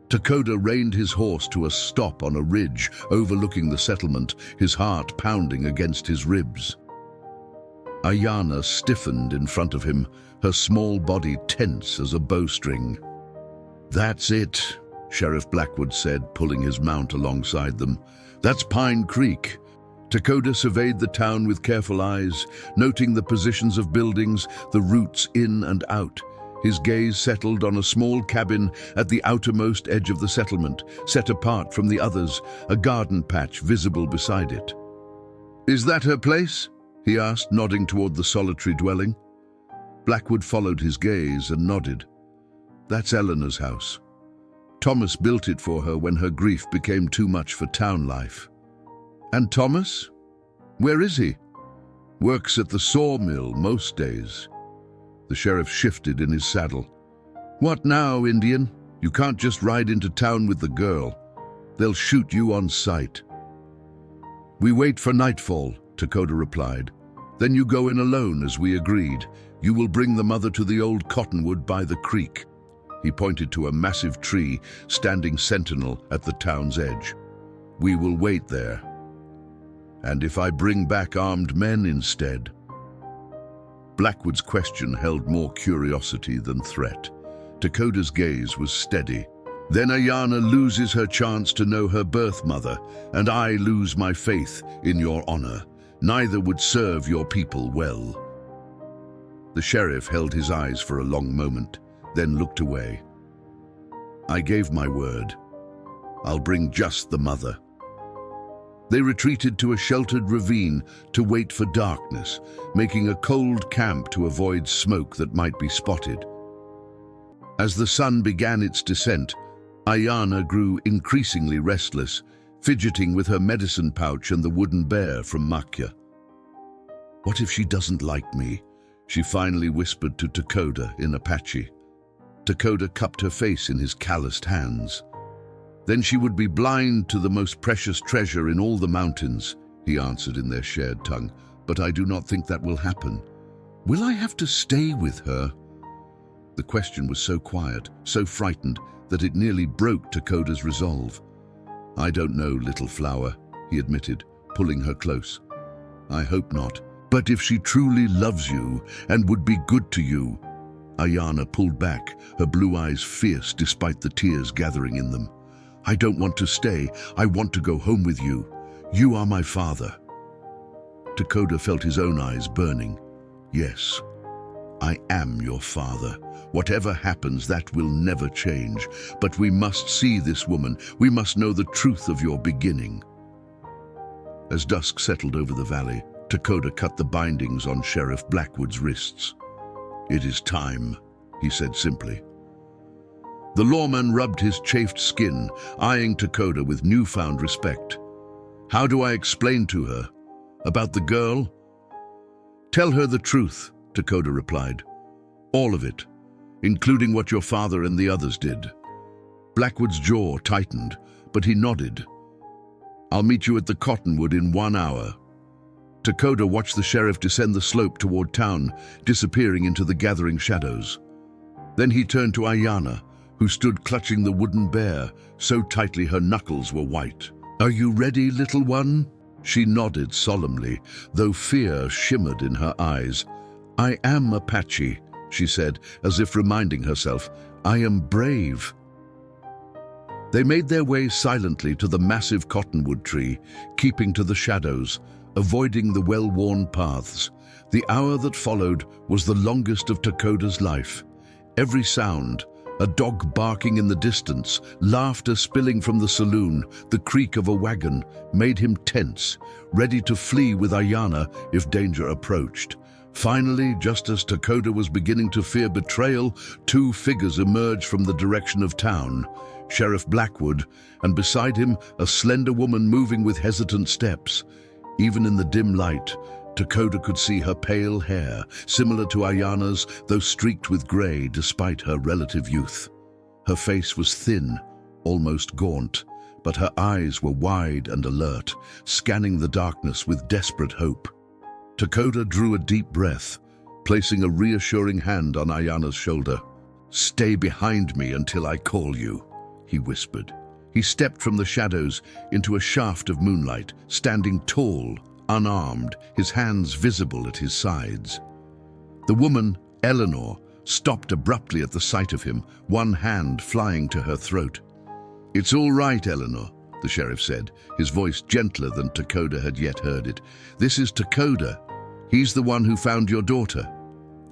Takoda reined his horse to a stop on a ridge overlooking the settlement, his heart pounding against his ribs. Ayana stiffened in front of him, her small body tense as a bowstring. "That's it," Sheriff Blackwood said, pulling his mount alongside them. "That's Pine Creek." Takoda surveyed the town with careful eyes, noting the positions of buildings, the routes in and out. His gaze settled on a small cabin at the outermost edge of the settlement, set apart from the others, a garden patch visible beside it. "Is that her place?" he asked, nodding toward the solitary dwelling. Blackwood followed his gaze and nodded. "That's Eleanor's house. Thomas built it for her when her grief became too much for town life." "And Thomas? Where is he?" "Works at the sawmill most days." The sheriff shifted in his saddle. "What now, Indian? You can't just ride into town with the girl. They'll shoot you on sight." "We wait for nightfall," Takoda replied. "Then you go in alone, as we agreed. You will bring the mother to the old cottonwood by the creek." He pointed to a massive tree standing sentinel at the town's edge. "We will wait there. And if I bring back armed men instead?" Blackwood's question held more curiosity than threat. Takoda's gaze was steady. "Then Ayana loses her chance to know her birth mother, and I lose my faith in your honor. Neither would serve your people well." The sheriff held his eyes for a long moment, then looked away. "I gave my word. I'll bring just the mother." They retreated to a sheltered ravine to wait for darkness, making a cold camp to avoid smoke that might be spotted. As the sun began its descent, Ayana grew increasingly restless, fidgeting with her medicine pouch and the wooden bear from Makya. "What if she doesn't like me?" she finally whispered to Takoda in Apache. Takoda cupped her face in his calloused hands. "Then she would be blind to the most precious treasure in all the mountains," he answered in their shared tongue. "But I do not think that will happen. Will I have to stay with her?" The question was so quiet, so frightened, that it nearly broke Takoda's resolve. "I don't know, little flower," he admitted, pulling her close. "I hope not. But if she truly loves you and would be good to you—" Ayana pulled back, her blue eyes fierce despite the tears gathering in them. "I don't want to stay. I want to go home with you. You are my father." Takoda felt his own eyes burning. "Yes, I am your father. Whatever happens, that will never change. But we must see this woman. We must know the truth of your beginning." As dusk settled over the valley, Takoda cut the bindings on Sheriff Blackwood's wrists. "It is time," he said simply. The lawman rubbed his chafed skin, eyeing Takoda with newfound respect. "How do I explain to her? About the girl?" "Tell her the truth," Takoda replied. "All of it, including what your father and the others did." Blackwood's jaw tightened, but he nodded. "I'll meet you at the cottonwood in 1 hour." Takoda watched the sheriff descend the slope toward town, disappearing into the gathering shadows. Then he turned to Ayana, who stood clutching the wooden bear, so tightly her knuckles were white. "Are you ready, little one?" She nodded solemnly, though fear shimmered in her eyes. "I am Apache," she said, as if reminding herself. "I am brave." They made their way silently to the massive cottonwood tree, keeping to the shadows, avoiding the well-worn paths. The hour that followed was the longest of Takoda's life. Every sound, a dog barking in the distance, laughter spilling from the saloon, the creak of a wagon, made him tense, ready to flee with Ayana if danger approached. Finally, just as Takoda was beginning to fear betrayal, 2 figures emerged from the direction of town. Sheriff Blackwood, and beside him a slender woman moving with hesitant steps. Even in the dim light, Takoda could see her pale hair, similar to Ayana's, though streaked with grey despite her relative youth. Her face was thin, almost gaunt, but her eyes were wide and alert, scanning the darkness with desperate hope. Takoda drew a deep breath, placing a reassuring hand on Ayana's shoulder. "Stay behind me until I call you," he whispered. He stepped from the shadows into a shaft of moonlight, standing tall, unarmed, his hands visible at his sides. The woman, Eleanor, stopped abruptly at the sight of him, one hand flying to her throat. "It's all right, Eleanor," the sheriff said, his voice gentler than Takoda had yet heard it. "This is Takoda. He's the one who found your daughter."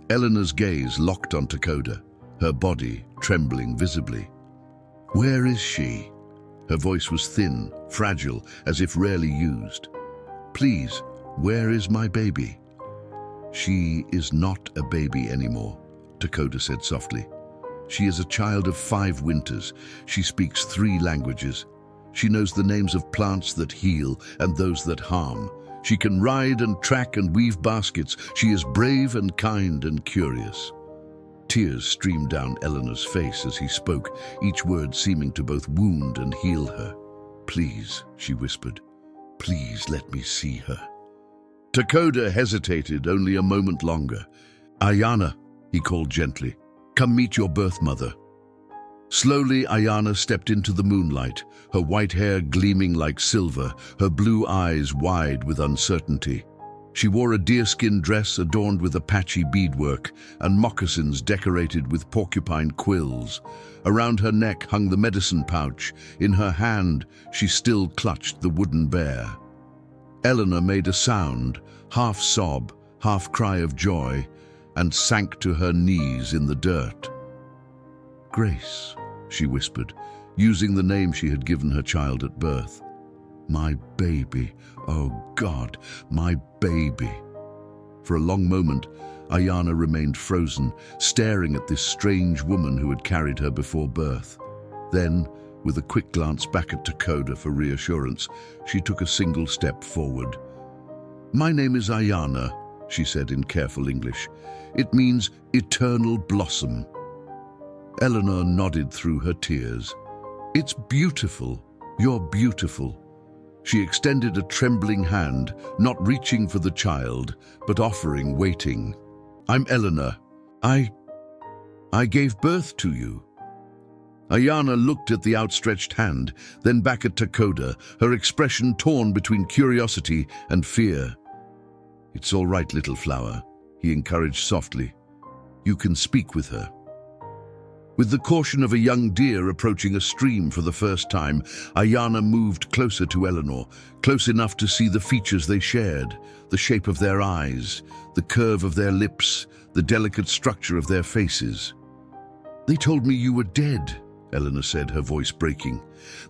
Eleanor's gaze locked on Takoda, her body trembling visibly. "Where is she?" Her voice was thin, fragile, as if rarely used. "Please, where is my baby?" "She is not a baby anymore," Takoda said softly. "She is a child of 5 winters. She speaks 3 languages. She knows the names of plants that heal and those that harm. She can ride and track and weave baskets. She is brave and kind and curious." Tears streamed down Eleanor's face as he spoke, each word seeming to both wound and heal her. "Please," she whispered, "please let me see her." Takoda hesitated only a moment longer. "Ayana," he called gently, "come meet your birth mother." Slowly, Ayana stepped into the moonlight, her white hair gleaming like silver, her blue eyes wide with uncertainty. She wore a deerskin dress adorned with Apache beadwork and moccasins decorated with porcupine quills. Around her neck hung the medicine pouch. In her hand, she still clutched the wooden bear. Eleanor made a sound, half sob, half cry of joy, and sank to her knees in the dirt. "Grace," she whispered, using the name she had given her child at birth. "My baby, oh God, my baby." For a long moment, Ayana remained frozen, staring at this strange woman who had carried her before birth. Then, with a quick glance back at Takoda for reassurance, she took a single step forward. "My name is Ayana," she said in careful English. "It means eternal blossom." Eleanor nodded through her tears. "It's beautiful. You're beautiful." She extended a trembling hand, not reaching for the child, but offering, waiting. "I'm Eleanor. I gave birth to you." Ayana looked at the outstretched hand, then back at Takoda, her expression torn between curiosity and fear. "It's all right, little flower," he encouraged softly. "You can speak with her." With the caution of a young deer approaching a stream for the first time, Ayana moved closer to Eleanor, close enough to see the features they shared, the shape of their eyes, the curve of their lips, the delicate structure of their faces. "They told me you were dead," Eleanor said, her voice breaking.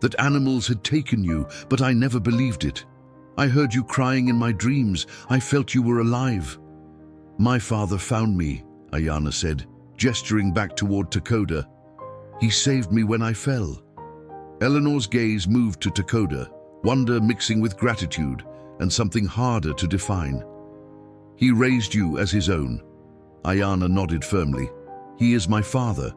"That animals had taken you, but I never believed it. I heard you crying in my dreams. I felt you were alive." "My father found me," Ayana said, gesturing back toward Takoda. "He saved me when I fell." Eleanor's gaze moved to Takoda, wonder mixing with gratitude, and something harder to define. "He raised you as his own." Ayana nodded firmly. "He is my father."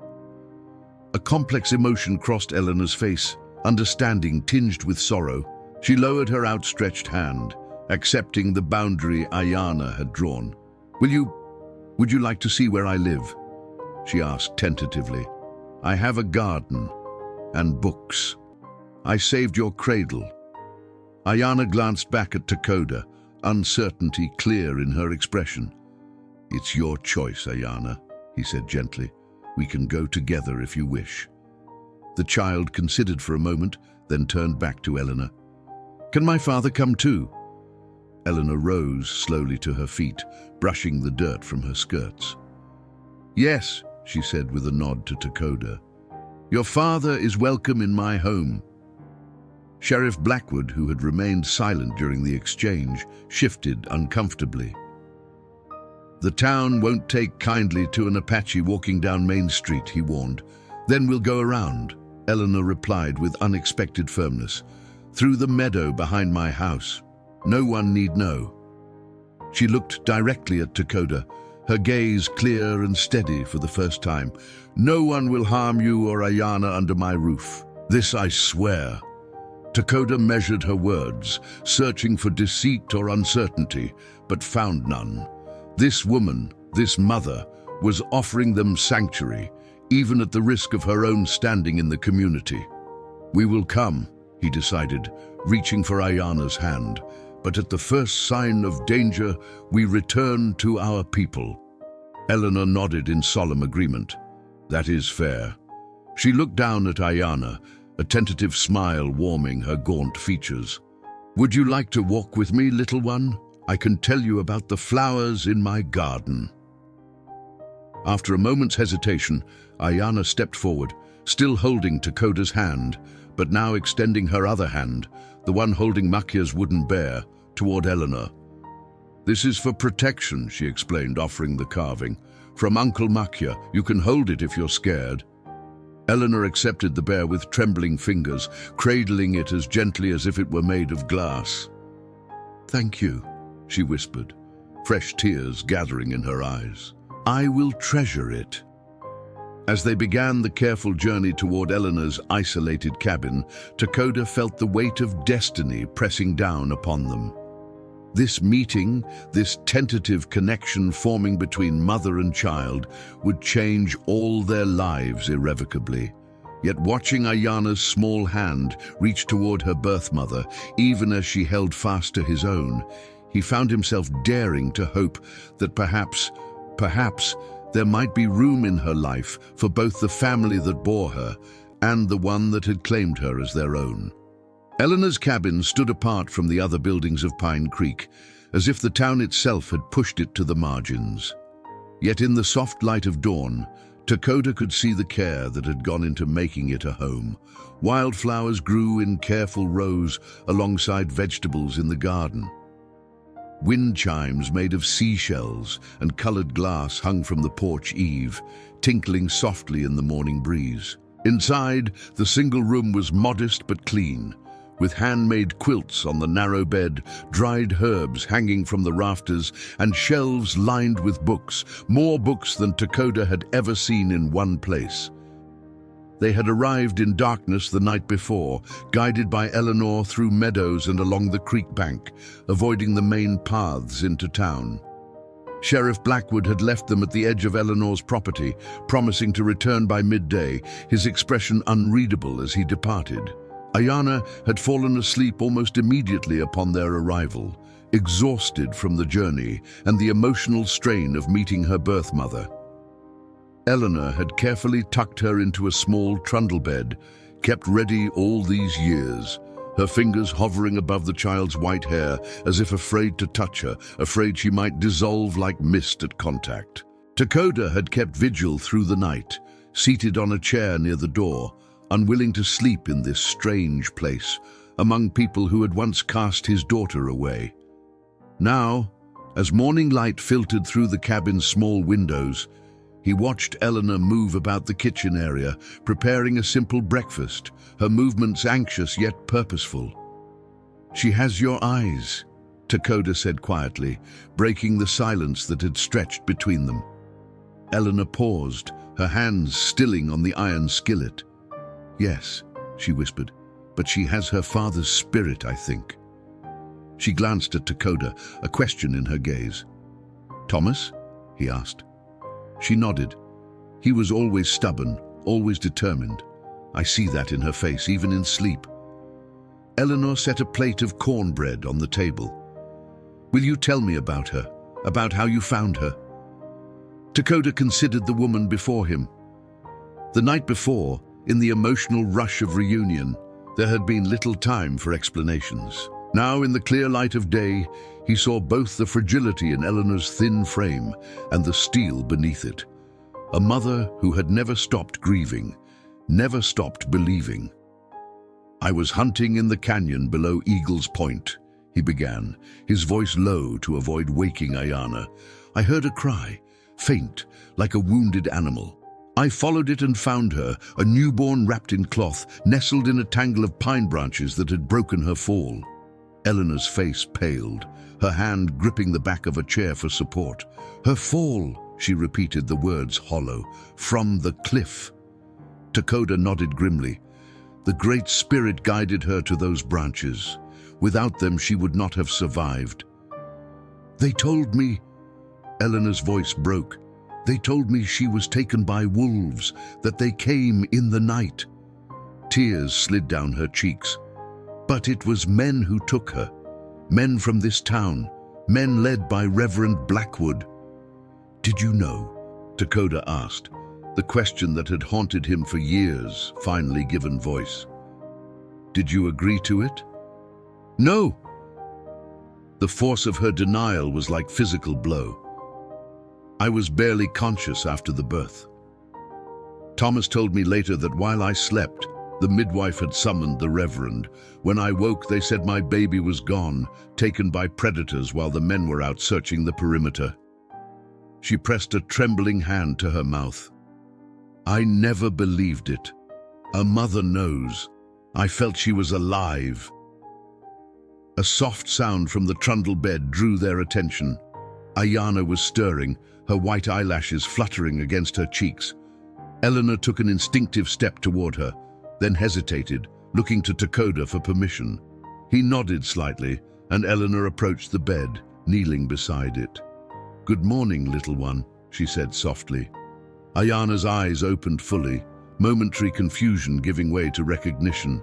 A complex emotion crossed Eleanor's face, understanding tinged with sorrow. She lowered her outstretched hand, accepting the boundary Ayana had drawn. Would you like to see where I live?" she asked tentatively. "I have a garden and books. I saved your cradle." Ayana glanced back at Takoda, uncertainty clear in her expression. "It's your choice, Ayana," he said gently. "We can go together if you wish." The child considered for a moment, then turned back to Eleanor. "Can my father come too?" Eleanor rose slowly to her feet, brushing the dirt from her skirts. "Yes," she said with a nod to Takoda. "Your father is welcome in my home." Sheriff Blackwood, who had remained silent during the exchange, shifted uncomfortably. "The town won't take kindly to an Apache walking down Main Street," he warned. "Then we'll go around," Eleanor replied with unexpected firmness. "Through the meadow behind my house. No one need know." She looked directly at Takoda, her gaze clear and steady for the first time. "No one will harm you or Ayana under my roof. This I swear." Takoda measured her words, searching for deceit or uncertainty, but found none. This woman, this mother, was offering them sanctuary, even at the risk of her own standing in the community. "We will come," he decided, reaching for Ayana's hand. "But at the first sign of danger, we return to our people." Eleanor nodded in solemn agreement. "That is fair." She looked down at Ayana, a tentative smile warming her gaunt features. "Would you like to walk with me, little one? I can tell you about the flowers in my garden." After a moment's hesitation, Ayana stepped forward, still holding Takoda's hand, but now extending her other hand, the one holding Makia's wooden bear, toward Eleanor. "This is for protection," she explained, offering the carving. "From Uncle Makia. You can hold it if you're scared." Eleanor accepted the bear with trembling fingers, cradling it as gently as if it were made of glass. "Thank you," she whispered, fresh tears gathering in her eyes. "I will treasure it." As they began the careful journey toward Eleanor's isolated cabin, Takoda felt the weight of destiny pressing down upon them. This meeting, this tentative connection forming between mother and child, would change all their lives irrevocably. Yet watching Ayana's small hand reach toward her birth mother, even as she held fast to his own, he found himself daring to hope that perhaps, there might be room in her life for both the family that bore her and the one that had claimed her as their own. Eleanor's cabin stood apart from the other buildings of Pine Creek, as if the town itself had pushed it to the margins. Yet in the soft light of dawn, Takoda could see the care that had gone into making it a home. Wildflowers grew in careful rows alongside vegetables in the garden. Wind chimes made of seashells and colored glass hung from the porch eave, tinkling softly in the morning breeze. Inside, the single room was modest but clean, with handmade quilts on the narrow bed, dried herbs hanging from the rafters, and shelves lined with books, more books than Takoda had ever seen in one place. They had arrived in darkness the night before, guided by Eleanor through meadows and along the creek bank, avoiding the main paths into town. Sheriff Blackwood had left them at the edge of Eleanor's property, promising to return by midday, his expression unreadable as he departed. Ayana had fallen asleep almost immediately upon their arrival, exhausted from the journey and the emotional strain of meeting her birth mother. Eleanor had carefully tucked her into a small trundle bed, kept ready all these years, her fingers hovering above the child's white hair as if afraid to touch her, afraid she might dissolve like mist at contact. Takoda had kept vigil through the night, seated on a chair near the door, unwilling to sleep in this strange place, among people who had once cast his daughter away. Now, as morning light filtered through the cabin's small windows, he watched Eleanor move about the kitchen area, preparing a simple breakfast, her movements anxious yet purposeful. "She has your eyes," Takoda said quietly, breaking the silence that had stretched between them. Eleanor paused, her hands stilling on the iron skillet. "Yes," she whispered, "but she has her father's spirit, I think." She glanced at Takoda, a question in her gaze. "Thomas?" he asked. She nodded. He was always stubborn, always determined. I see that in her face, even in sleep. Eleanor set a plate of cornbread on the table. "Will you tell me about her, about how you found her?" Takoda considered the woman before him. The night before, in the emotional rush of reunion, there had been little time for explanations. Now, in the clear light of day, he saw both the fragility in Eleanor's thin frame and the steel beneath it. A mother who had never stopped grieving, never stopped believing. "I was hunting in the canyon below Eagle's Point," he began, his voice low to avoid waking Ayana. "I heard a cry, faint, like a wounded animal. I followed it and found her, a newborn wrapped in cloth, nestled in a tangle of pine branches that had broken her fall." Eleanor's face paled, her hand gripping the back of a chair for support. "Her fall," she repeated, the words hollow, "from the cliff." Takoda nodded grimly. The Great Spirit guided her to those branches. Without them, she would not have survived. "They told me," Eleanor's voice broke, "they told me she was taken by wolves, that they came in the night." Tears slid down her cheeks. "But it was men who took her, men from this town, men led by Reverend Blackwood." "Did you know?" Takoda asked, the question that had haunted him for years finally given voice. "Did you agree to it?" "No." The force of her denial was like physical blow. "I was barely conscious after the birth. Thomas told me later that while I slept, the midwife had summoned the Reverend. When I woke, they said my baby was gone, taken by predators while the men were out searching the perimeter." She pressed a trembling hand to her mouth. "I never believed it. A mother knows. I felt she was alive." A soft sound from the trundle bed drew their attention. Ayana was stirring, her white eyelashes fluttering against her cheeks. Eleanor took an instinctive step toward her, then hesitated, looking to Takoda for permission. He nodded slightly, and Eleanor approached the bed, kneeling beside it. "Good morning, little one," she said softly. Ayana's eyes opened fully, momentary confusion giving way to recognition.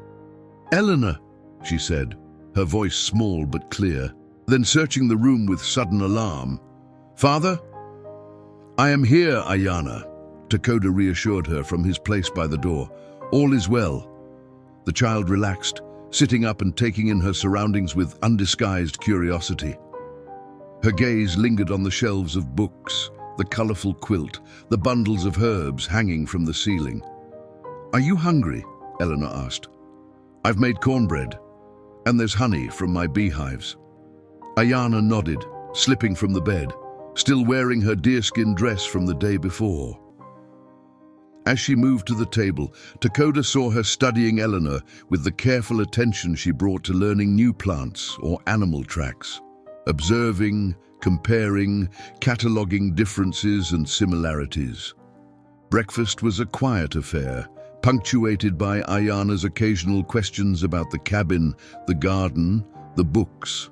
"Eleanor," she said, her voice small but clear, then searching the room with sudden alarm. "Father?" "I am here, Ayana," Takoda reassured her from his place by the door. "All is well." The child relaxed, sitting up and taking in her surroundings with undisguised curiosity. Her gaze lingered on the shelves of books, the colorful quilt, the bundles of herbs hanging from the ceiling. "Are you hungry?" Eleanor asked. "I've made cornbread, and there's honey from my beehives." Ayana nodded, slipping from the bed, still wearing her deerskin dress from the day before. As she moved to the table, Takoda saw her studying Eleanor with the careful attention she brought to learning new plants or animal tracks, observing, comparing, cataloging differences and similarities. Breakfast was a quiet affair, punctuated by Ayana's occasional questions about the cabin, the garden, the books.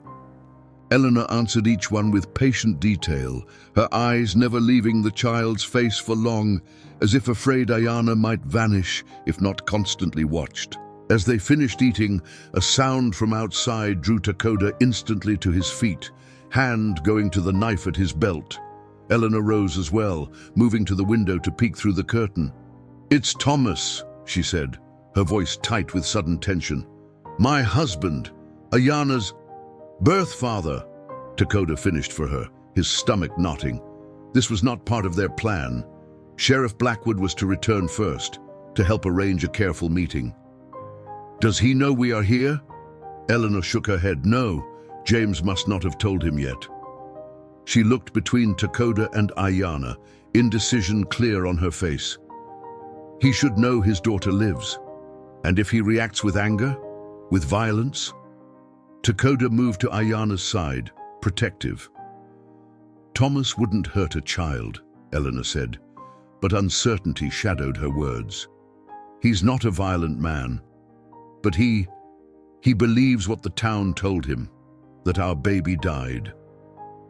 Eleanor answered each one with patient detail, her eyes never leaving the child's face for long, as if afraid Ayana might vanish if not constantly watched. As they finished eating, a sound from outside drew Takoda instantly to his feet, hand going to the knife at his belt. Eleanor rose as well, moving to the window to peek through the curtain. "It's Thomas," she said, her voice tight with sudden tension. "My husband, Ayana's birth father." Takoda finished for her, his stomach knotting. This was not part of their plan. Sheriff Blackwood was to return first, to help arrange a careful meeting. "Does he know we are here?" Eleanor shook her head. "No, James must not have told him yet." She looked between Takoda and Ayana, indecision clear on her face. He should know his daughter lives. And if he reacts with anger, with violence? Takoda moved to Ayana's side, protective. "Thomas wouldn't hurt a child," Eleanor said, but uncertainty shadowed her words. "He's not a violent man, but he believes what the town told him, that our baby died."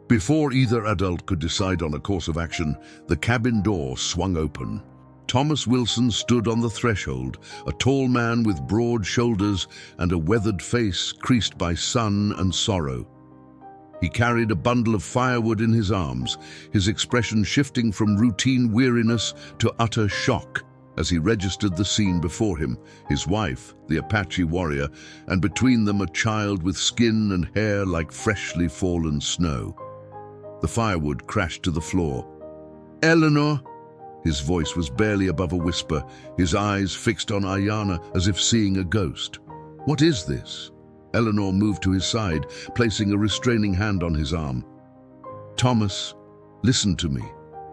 Before either adult could decide on a course of action, the cabin door swung open. Thomas Wilson stood on the threshold, a tall man with broad shoulders and a weathered face creased by sun and sorrow. He carried a bundle of firewood in his arms, his expression shifting from routine weariness to utter shock as he registered the scene before him, his wife, the Apache warrior, and between them a child with skin and hair like freshly fallen snow. The firewood crashed to the floor. "Eleanor!" His voice was barely above a whisper, his eyes fixed on Ayana as if seeing a ghost. "What is this?" Eleanor moved to his side, placing a restraining hand on his arm. "Thomas, listen to me.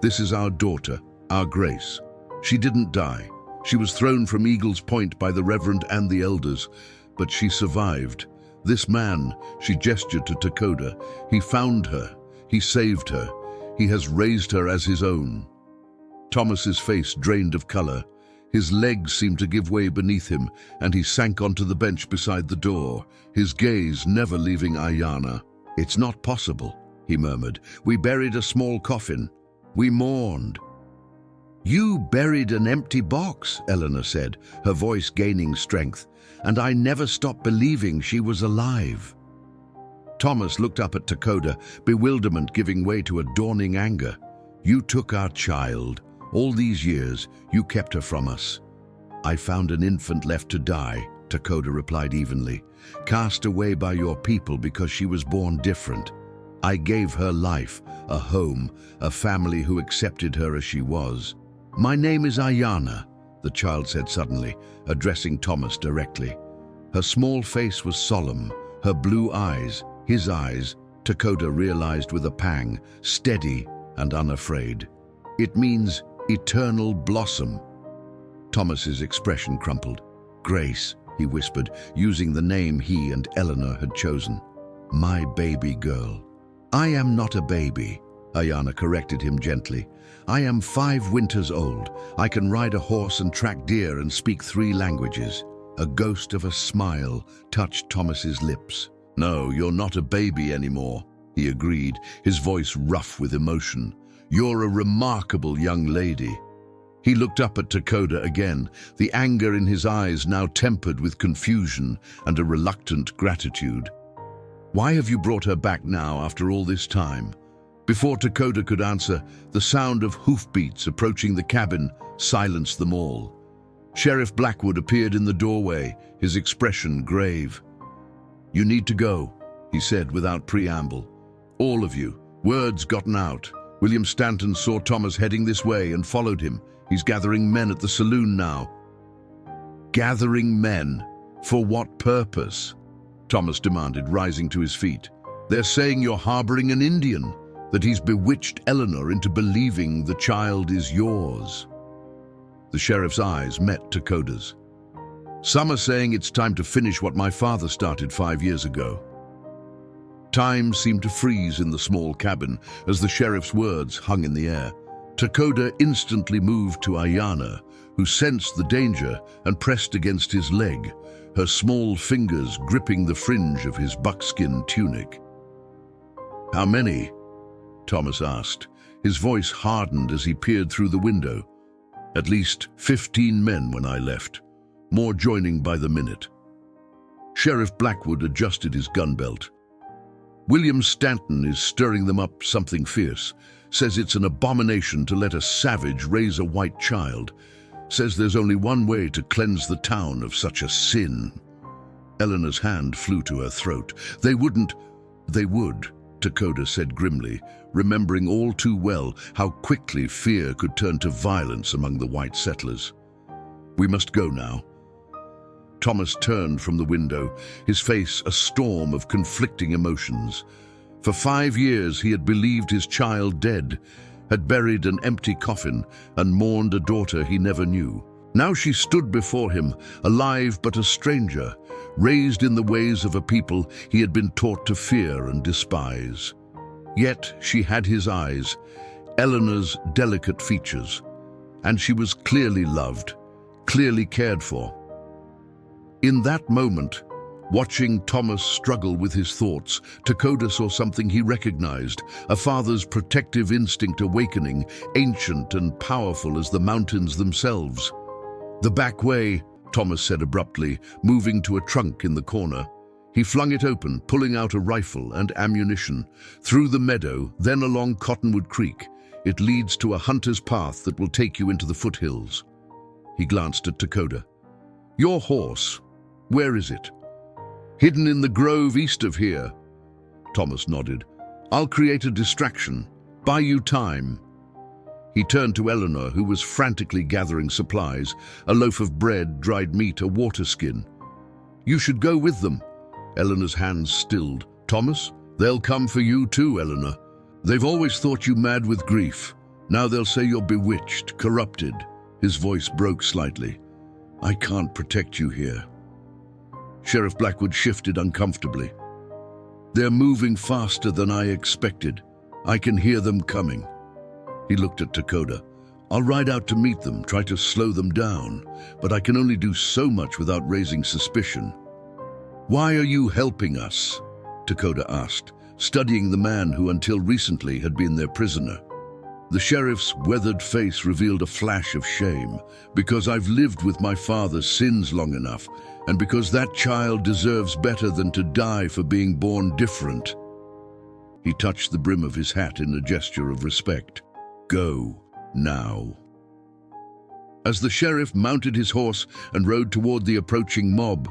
This is our daughter, our Grace. She didn't die. She was thrown from Eagle's Point by the Reverend and the elders, but she survived. This man," she gestured to Takoda, "he found her. He saved her. He has raised her as his own." Thomas's face drained of color. His legs seemed to give way beneath him, and he sank onto the bench beside the door, his gaze never leaving Ayana. "It's not possible," he murmured. "We buried a small coffin. We mourned." "You buried an empty box," Eleanor said, her voice gaining strength, "and I never stopped believing she was alive." Thomas looked up at Takoda, bewilderment giving way to a dawning anger. "You took our child. All these years, you kept her from us." "I found an infant left to die," Takoda replied evenly, "cast away by your people because she was born different. I gave her life, a home, a family who accepted her as she was." "My name is Ayana," the child said suddenly, addressing Thomas directly. Her small face was solemn, her blue eyes, his eyes, Takoda realized with a pang, steady and unafraid. "It means eternal blossom." Thomas's expression crumpled. "Grace," he whispered, using the name he and Eleanor had chosen. "My baby girl." "I am not a baby," Ayana corrected him gently. "I am 5 winters old. I can ride a horse and track deer and speak 3 languages." A ghost of a smile touched Thomas's lips. "No, you're not a baby anymore," he agreed, his voice rough with emotion. "You're a remarkable young lady." He looked up at Takoda again, the anger in his eyes now tempered with confusion and a reluctant gratitude. "Why have you brought her back now after all this time?" Before Takoda could answer, the sound of hoofbeats approaching the cabin silenced them all. Sheriff Blackwood appeared in the doorway, his expression grave. "You need to go," he said without preamble. "All of you. Word's gotten out. William Stanton saw Thomas heading this way and followed him. He's gathering men at the saloon now." "Gathering men? For what purpose?" Thomas demanded, rising to his feet. "They're saying you're harboring an Indian, that he's bewitched Eleanor into believing the child is yours." The sheriff's eyes met Takoda's. "Some are saying it's time to finish what my father started 5 years ago." Time seemed to freeze in the small cabin as the sheriff's words hung in the air. Takoda instantly moved to Ayana, who sensed the danger and pressed against his leg, her small fingers gripping the fringe of his buckskin tunic. "How many?" Thomas asked. His voice hardened as he peered through the window. "At least 15 men when I left. More joining by the minute." Sheriff Blackwood adjusted his gun belt. "William Stanton is stirring them up something fierce. Says it's an abomination to let a savage raise a white child. Says there's only one way to cleanse the town of such a sin. Eleanor's hand flew to her throat. They wouldn't. They would, Takoda said grimly, remembering all too well how quickly fear could turn to violence among the white settlers. We must go now. Thomas turned from the window, his face a storm of conflicting emotions. For 5 years he had believed his child dead, had buried an empty coffin, and mourned a daughter he never knew. Now she stood before him, alive but a stranger, raised in the ways of a people he had been taught to fear and despise. Yet she had his eyes, Eleanor's delicate features, and she was clearly loved, clearly cared for. In that moment, watching Thomas struggle with his thoughts, Takoda saw something he recognized, a father's protective instinct awakening, ancient and powerful as the mountains themselves. "The back way," Thomas said abruptly, moving to a trunk in the corner. He flung it open, pulling out a rifle and ammunition. "Through the meadow, then along Cottonwood Creek. It leads to a hunter's path that will take you into the foothills." He glanced at Takoda. "Your horse, where is it?" "Hidden in the grove east of here." Thomas nodded. "I'll create a distraction. Buy you time." He turned to Eleanor, who was frantically gathering supplies, a loaf of bread, dried meat, a water skin. "You should go with them." Eleanor's hands stilled. "Thomas, they'll come for you too, Eleanor. They've always thought you mad with grief. Now they'll say you're bewitched, corrupted." His voice broke slightly. "I can't protect you here." Sheriff Blackwood shifted uncomfortably. "They're moving faster than I expected. I can hear them coming." He looked at Takoda. "I'll ride out to meet them, try to slow them down, but I can only do so much without raising suspicion." "Why are you helping us?" Takoda asked, studying the man who until recently had been their prisoner. The sheriff's weathered face revealed a flash of shame. "Because I've lived with my father's sins long enough, and because that child deserves better than to die for being born different." He touched the brim of his hat in a gesture of respect. "Go, now." As the sheriff mounted his horse and rode toward the approaching mob,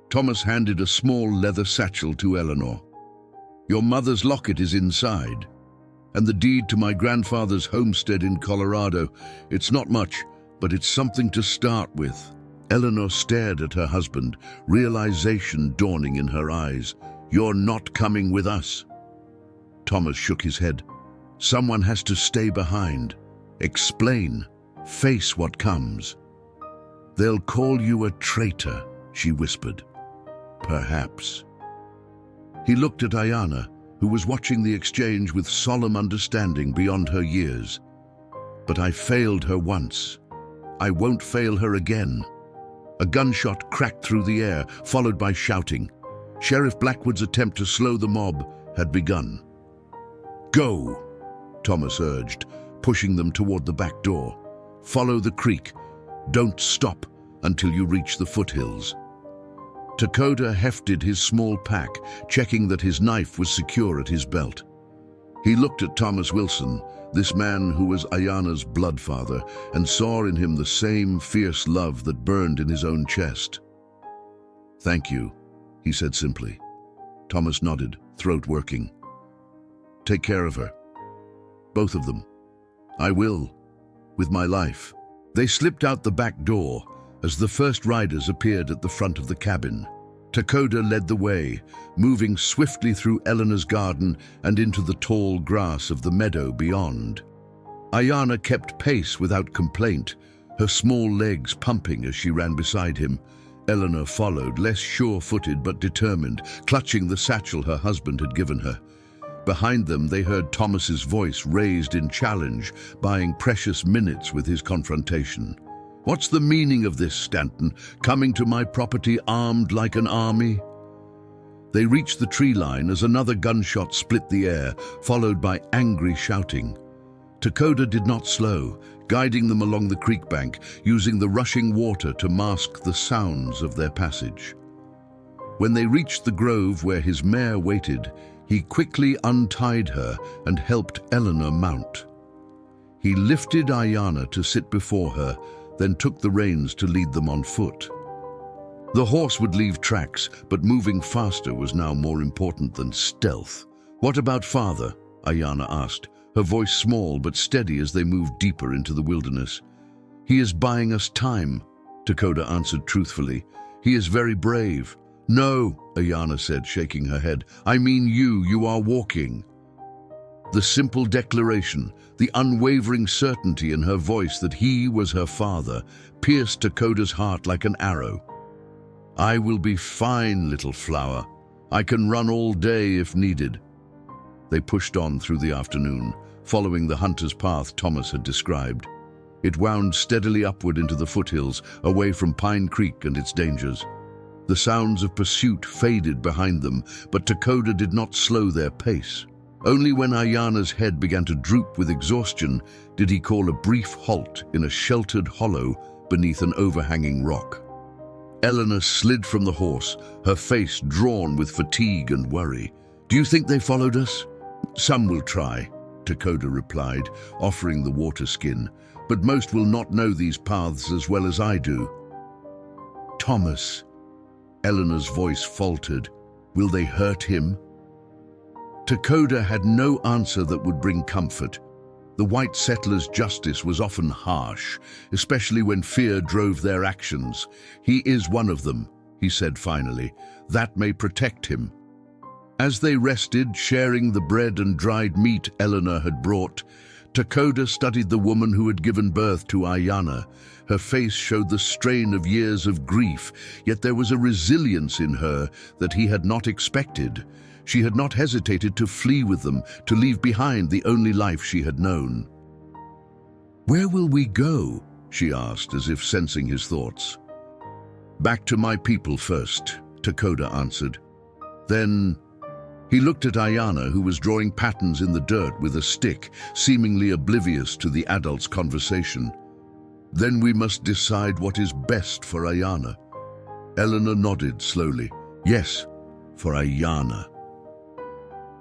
Thomas handed a small leather satchel to Eleanor. "Your mother's locket is inside, and the deed to my grandfather's homestead in Colorado. It's not much, but it's something to start with." Eleanor stared at her husband, realization dawning in her eyes. "You're not coming with us." Thomas shook his head. "Someone has to stay behind. Explain. Face what comes." "They'll call you a traitor," she whispered. "Perhaps." He looked at Ayana, who was watching the exchange with solemn understanding beyond her years. "But I failed her once. I won't fail her again." A gunshot cracked through the air, followed by shouting. Sheriff Blackwood's attempt to slow the mob had begun. "Go," Thomas urged, pushing them toward the back door. "Follow the creek. Don't stop until you reach the foothills." Takoda hefted his small pack, checking that his knife was secure at his belt. He looked at Thomas Wilson, this man who was Ayana's blood father, and saw in him the same fierce love that burned in his own chest. "Thank you," he said simply. Thomas nodded, throat working. "Take care of her. Both of them." "I will, with my life." They slipped out the back door as the first riders appeared at the front of the cabin. Takoda led the way, moving swiftly through Eleanor's garden and into the tall grass of the meadow beyond. Ayana kept pace without complaint, her small legs pumping as she ran beside him. Eleanor followed, less sure-footed but determined, clutching the satchel her husband had given her. Behind them, they heard Thomas's voice raised in challenge, buying precious minutes with his confrontation. "What's the meaning of this, Stanton? Coming to my property armed like an army?" They reached the tree line as another gunshot split the air, followed by angry shouting. Takoda did not slow, guiding them along the creek bank, using the rushing water to mask the sounds of their passage. When they reached the grove where his mare waited, He quickly untied her and helped Eleanor mount. He lifted Ayana to sit before her, then took the reins to lead them on foot. The horse would leave tracks, but moving faster was now more important than stealth. "What about father?" Ayana asked, her voice small but steady as they moved deeper into the wilderness. "He is buying us time," Takoda answered truthfully. "He is very brave." "No," Ayana said, shaking her head. "I mean you are walking." The simple declaration, the unwavering certainty in her voice that he was her father, pierced Takoda's heart like an arrow. "I will be fine, little flower. I can run all day if needed." They pushed on through the afternoon, following the hunter's path Thomas had described. It wound steadily upward into the foothills, away from Pine Creek and its dangers. The sounds of pursuit faded behind them, but Takoda did not slow their pace. Only when Ayana's head began to droop with exhaustion did he call a brief halt in a sheltered hollow beneath an overhanging rock. Eleanor slid from the horse, her face drawn with fatigue and worry. "Do you think they followed us?" "Some will try," Takoda replied, offering the water skin, "but most will not know these paths as well as I do." "Thomas," Eleanor's voice faltered, "will they hurt him?" Takoda had no answer that would bring comfort. The white settlers' justice was often harsh, especially when fear drove their actions. "He is one of them," he said finally. "That may protect him." As they rested, sharing the bread and dried meat Eleanor had brought, Takoda studied the woman who had given birth to Ayana. Her face showed the strain of years of grief, yet there was a resilience in her that he had not expected. She had not hesitated to flee with them, to leave behind the only life she had known. "Where will we go?" she asked, as if sensing his thoughts. "Back to my people first," Takoda answered. Then he looked at Ayana, who was drawing patterns in the dirt with a stick, seemingly oblivious to the adults' conversation. "Then we must decide what is best for Ayana." Eleanor nodded slowly. "Yes, for Ayana."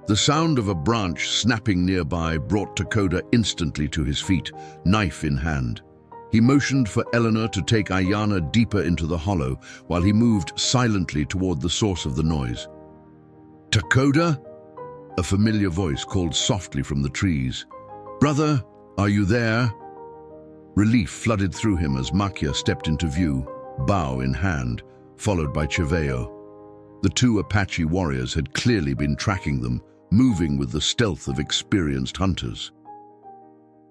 The sound of a branch snapping nearby brought Takoda instantly to his feet, knife in hand. He motioned for Eleanor to take Ayana deeper into the hollow while he moved silently toward the source of the noise. "Takoda?" A familiar voice called softly from the trees. "Brother, are you there?" Relief flooded through him as Makia stepped into view, bow in hand, followed by Cheveo. The two Apache warriors had clearly been tracking them, moving with the stealth of experienced hunters.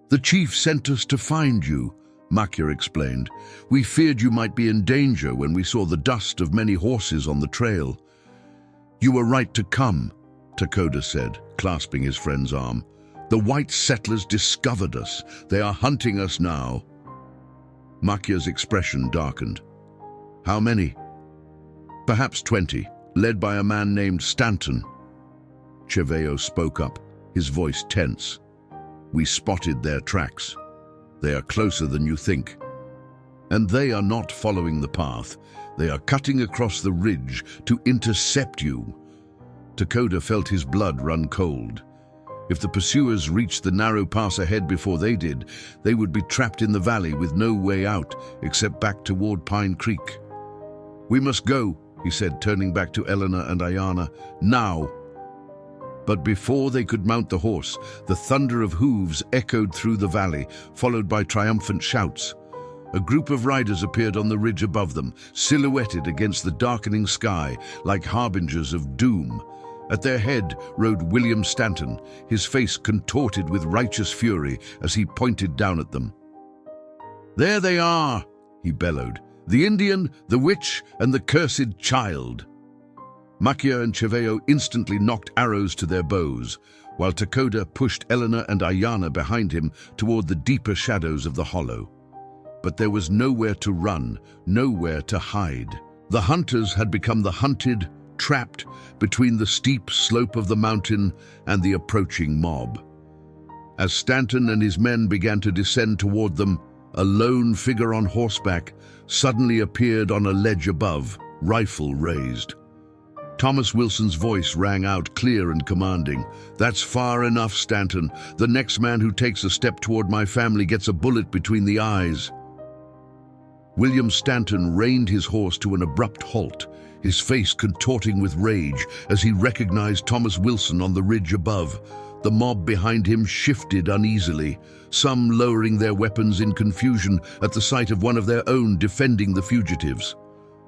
"The chief sent us to find you," Makia explained. "We feared you might be in danger when we saw the dust of many horses on the trail." "You were right to come," Takoda said, clasping his friend's arm. "The white settlers discovered us. They are hunting us now." Makia's expression darkened. "How many?" "Perhaps 20, led by a man named Stanton." Cheveo spoke up, his voice tense. "We spotted their tracks. They are closer than you think. And they are not following the path. They are cutting across the ridge to intercept you." Takoda felt his blood run cold. If the pursuers reached the narrow pass ahead before they did, they would be trapped in the valley with no way out except back toward Pine Creek. "We must go," he said, turning back to Eleanor and Ayana. "Now." But before they could mount the horse, the thunder of hooves echoed through the valley, followed by triumphant shouts. A group of riders appeared on the ridge above them, silhouetted against the darkening sky like harbingers of doom. At their head rode William Stanton, his face contorted with righteous fury as he pointed down at them. "There they are," he bellowed. "The Indian, the witch, and the cursed child." Makia and Cheveo instantly knocked arrows to their bows, while Takoda pushed Eleanor and Ayana behind him toward the deeper shadows of the hollow. But there was nowhere to run, nowhere to hide. The hunters had become the hunted, trapped between the steep slope of the mountain and the approaching mob. As Stanton and his men began to descend toward them, a lone figure on horseback suddenly appeared on a ledge above, rifle raised. Thomas Wilson's voice rang out clear and commanding. "That's far enough, Stanton. The next man who takes a step toward my family gets a bullet between the eyes." William Stanton reined his horse to an abrupt halt, his face contorting with rage as he recognized Thomas Wilson on the ridge above. The mob behind him shifted uneasily, some lowering their weapons in confusion at the sight of one of their own defending the fugitives.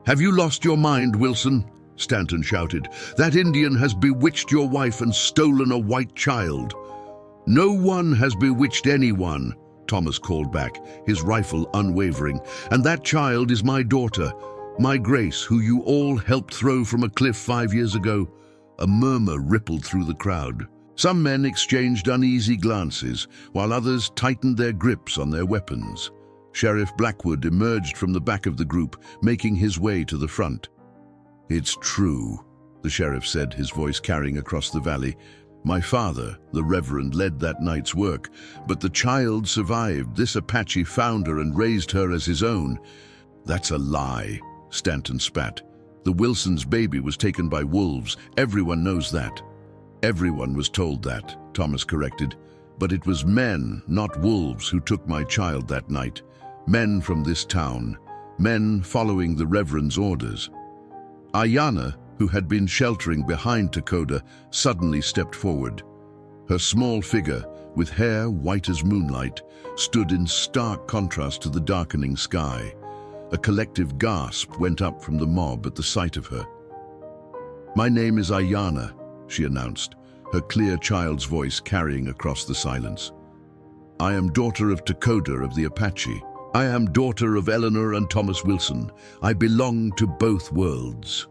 "Have you lost your mind, Wilson?" Stanton shouted. "That Indian has bewitched your wife and stolen a white child." "No one has bewitched anyone," Thomas called back, his rifle unwavering. "And that child is my daughter, my Grace, who you all helped throw from a cliff 5 years ago." A murmur rippled through the crowd. Some men exchanged uneasy glances, while others tightened their grips on their weapons. Sheriff Blackwood emerged from the back of the group, making his way to the front. "It's true," the sheriff said, his voice carrying across the valley. "My father, the Reverend, led that night's work, but the child survived. This Apache found her and raised her as his own." "That's a lie," Stanton spat. "The Wilsons' baby was taken by wolves. Everyone knows that." "Everyone was told that," Thomas corrected. "But it was men, not wolves, who took my child that night. Men from this town. Men following the Reverend's orders." Ayanna, who had been sheltering behind Takoda, suddenly stepped forward. Her small figure, with hair white as moonlight, stood in stark contrast to the darkening sky. A collective gasp went up from the mob at the sight of her. "My name is Ayanna," she announced, her clear child's voice carrying across the silence. "I am daughter of Takoda of the Apache. I am daughter of Eleanor and Thomas Wilson. I belong to both worlds."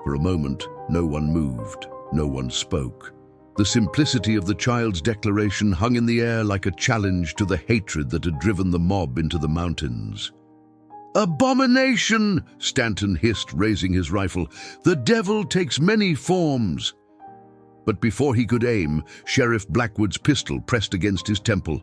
For a moment, no one moved, no one spoke. The simplicity of the child's declaration hung in the air like a challenge to the hatred that had driven the mob into the mountains. "Abomination!" Stanton hissed, raising his rifle. "The devil takes many forms." But before he could aim, Sheriff Blackwood's pistol pressed against his temple.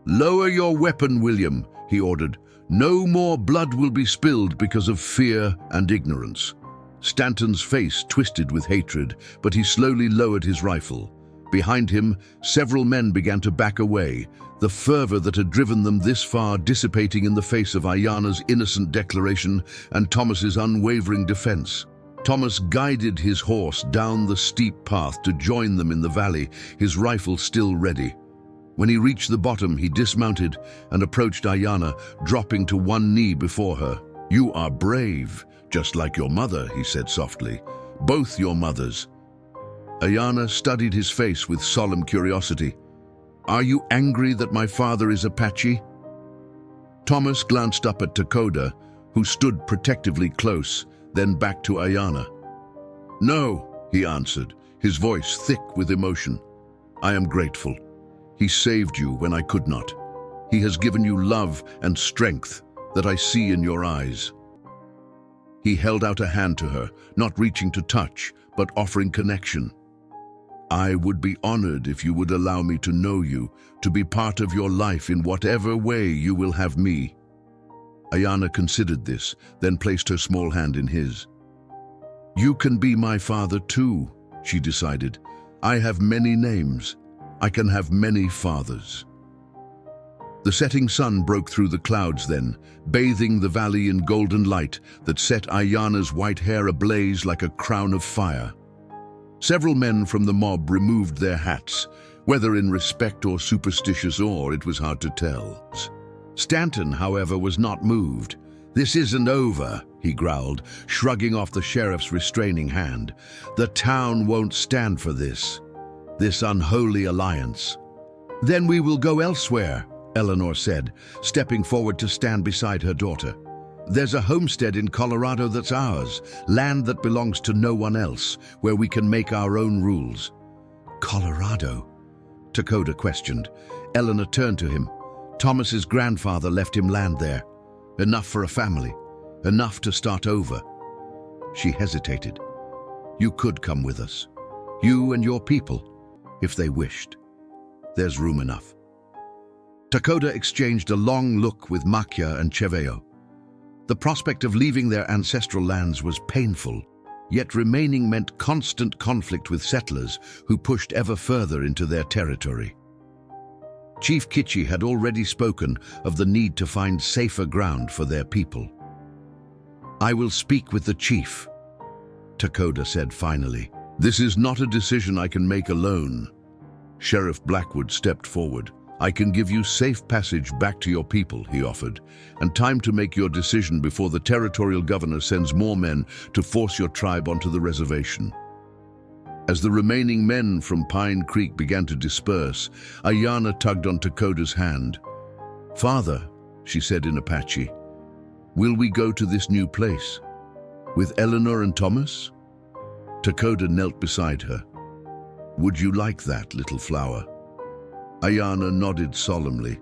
"Lower your weapon, William," he ordered. "No more blood will be spilled because of fear and ignorance." Stanton's face twisted with hatred, but he slowly lowered his rifle. Behind him, several men began to back away, the fervor that had driven them this far dissipating in the face of Ayanna's innocent declaration and Thomas's unwavering defense. Thomas guided his horse down the steep path to join them in the valley, his rifle still ready. When he reached the bottom, he dismounted and approached Ayanna, dropping to one knee before her. "You are brave, just like your mother," he said softly. "Both your mothers." Ayanna studied his face with solemn curiosity. "Are you angry that my father is Apache?" Thomas glanced up at Takoda, who stood protectively close, then back to Ayanna. "No," he answered, his voice thick with emotion. "I am grateful. He saved you when I could not. He has given you love and strength that I see in your eyes." He held out a hand to her, not reaching to touch, but offering connection. "I would be honored if you would allow me to know you, to be part of your life in whatever way you will have me." Ayanna considered this, then placed her small hand in his. "You can be my father too," she decided. "I have many names. I can have many fathers." The setting sun broke through the clouds then, bathing the valley in golden light that set Ayanna's white hair ablaze like a crown of fire. Several men from the mob removed their hats, whether in respect or superstitious awe, it was hard to tell. Stanton, however, was not moved. "This isn't over," he growled, shrugging off the sheriff's restraining hand. "The town won't stand for this unholy alliance." "Then we will go elsewhere," Eleanor said, stepping forward to stand beside her daughter. "There's a homestead in Colorado that's ours, land that belongs to no one else, where we can make our own rules." "Colorado?" Takoda questioned. Eleanor turned to him. "Thomas's grandfather left him land there. Enough for a family, enough to start over." She hesitated. "You could come with us, you and your people, if they wished. There's room enough." Takoda exchanged a long look with Makya and Cheveo. The prospect of leaving their ancestral lands was painful, yet remaining meant constant conflict with settlers who pushed ever further into their territory. Chief Kitchi had already spoken of the need to find safer ground for their people. "I will speak with the chief," Takoda said finally. "This is not a decision I can make alone." Sheriff Blackwood stepped forward. "I can give you safe passage back to your people," he offered, "and time to make your decision before the territorial governor sends more men to force your tribe onto the reservation." As the remaining men from Pine Creek began to disperse, Ayana tugged on Takoda's hand. "Father," she said in Apache, "will we go to this new place? With Eleanor and Thomas?" Takoda knelt beside her. "Would you like that, little flower?" Ayana nodded solemnly.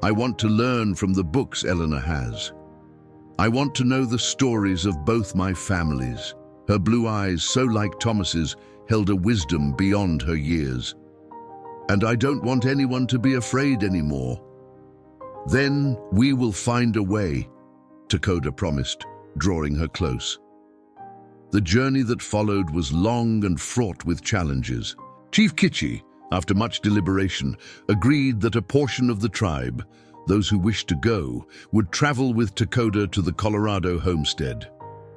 "I want to learn from the books Eleanor has. I want to know the stories of both my families." Her blue eyes, so like Thomas's, held a wisdom beyond her years. "And I don't want anyone to be afraid anymore." "Then we will find a way," Takoda promised, drawing her close. The journey that followed was long and fraught with challenges. Chief Kitchi, after much deliberation, agreed that a portion of the tribe, those who wished to go, would travel with Takoda to the Colorado homestead.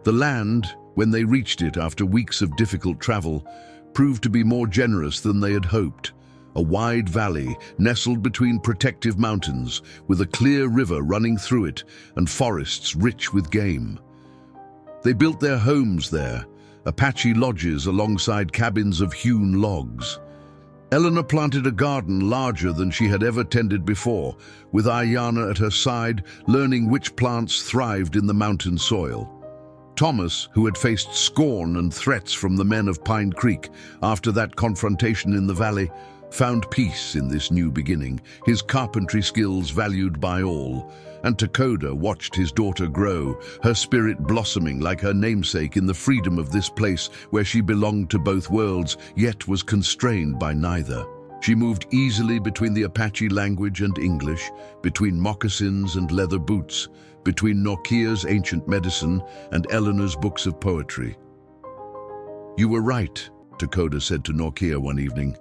The land, when they reached it after weeks of difficult travel, proved to be more generous than they had hoped. A wide valley nestled between protective mountains, with a clear river running through it and forests rich with game. They built their homes there, Apache lodges alongside cabins of hewn logs. Eleanor planted a garden larger than she had ever tended before, with Ayana at her side, learning which plants thrived in the mountain soil. Thomas, who had faced scorn and threats from the men of Pine Creek after that confrontation in the valley, found peace in this new beginning, his carpentry skills valued by all. And Takoda watched his daughter grow, her spirit blossoming like her namesake in the freedom of this place where she belonged to both worlds, yet was constrained by neither. She moved easily between the Apache language and English, between moccasins and leather boots, between Norkia's ancient medicine and Eleanor's books of poetry. "You were right," Takoda said to Norkia one evening,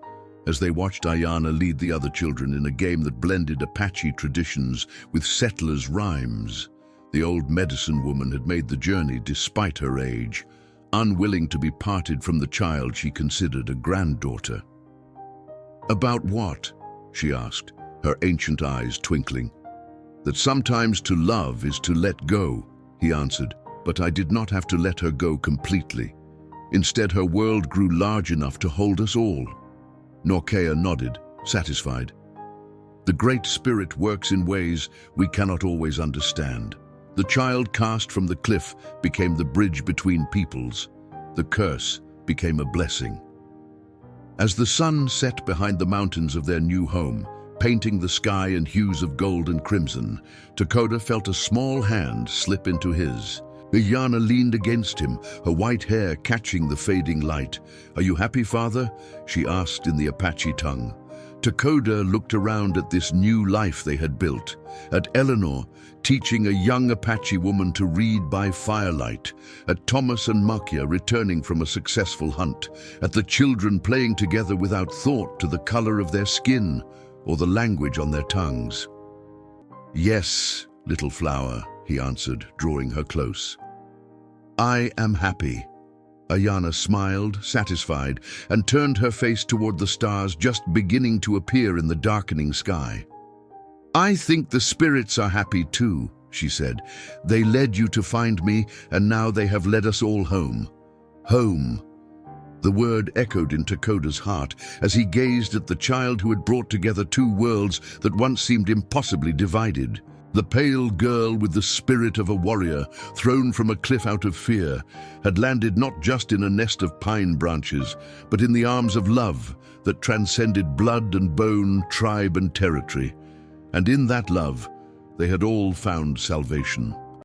as they watched Ayana lead the other children in a game that blended Apache traditions with settlers' rhymes. The old medicine woman had made the journey despite her age, unwilling to be parted from the child she considered a granddaughter. "About what?" she asked, her ancient eyes twinkling. "That sometimes to love is to let go," he answered, but I did not have to let her go completely. Instead, her world grew large enough to hold us all. Norkia nodded, satisfied. "The Great Spirit works in ways we cannot always understand. The child cast from the cliff became the bridge between peoples. The curse became a blessing." As the sun set behind the mountains of their new home, painting the sky in hues of gold and crimson, Takoda felt a small hand slip into his. Ayana leaned against him, her white hair catching the fading light. "Are you happy, father?" she asked in the Apache tongue. Takoda looked around at this new life they had built, at Eleanor, teaching a young Apache woman to read by firelight, at Thomas and Makia returning from a successful hunt, at the children playing together without thought to the color of their skin or the language on their tongues. "Yes, little flower," he answered, drawing her close. "I am happy." Ayana smiled, satisfied, and turned her face toward the stars just beginning to appear in the darkening sky. "I think the spirits are happy too," she said. "They led you to find me, and now they have led us all home. Home." The word echoed in Takoda's heart as he gazed at the child who had brought together two worlds that once seemed impossibly divided. The pale girl with the spirit of a warrior, thrown from a cliff out of fear, had landed not just in a nest of pine branches, but in the arms of love that transcended blood and bone, tribe and territory. And in that love, they had all found salvation.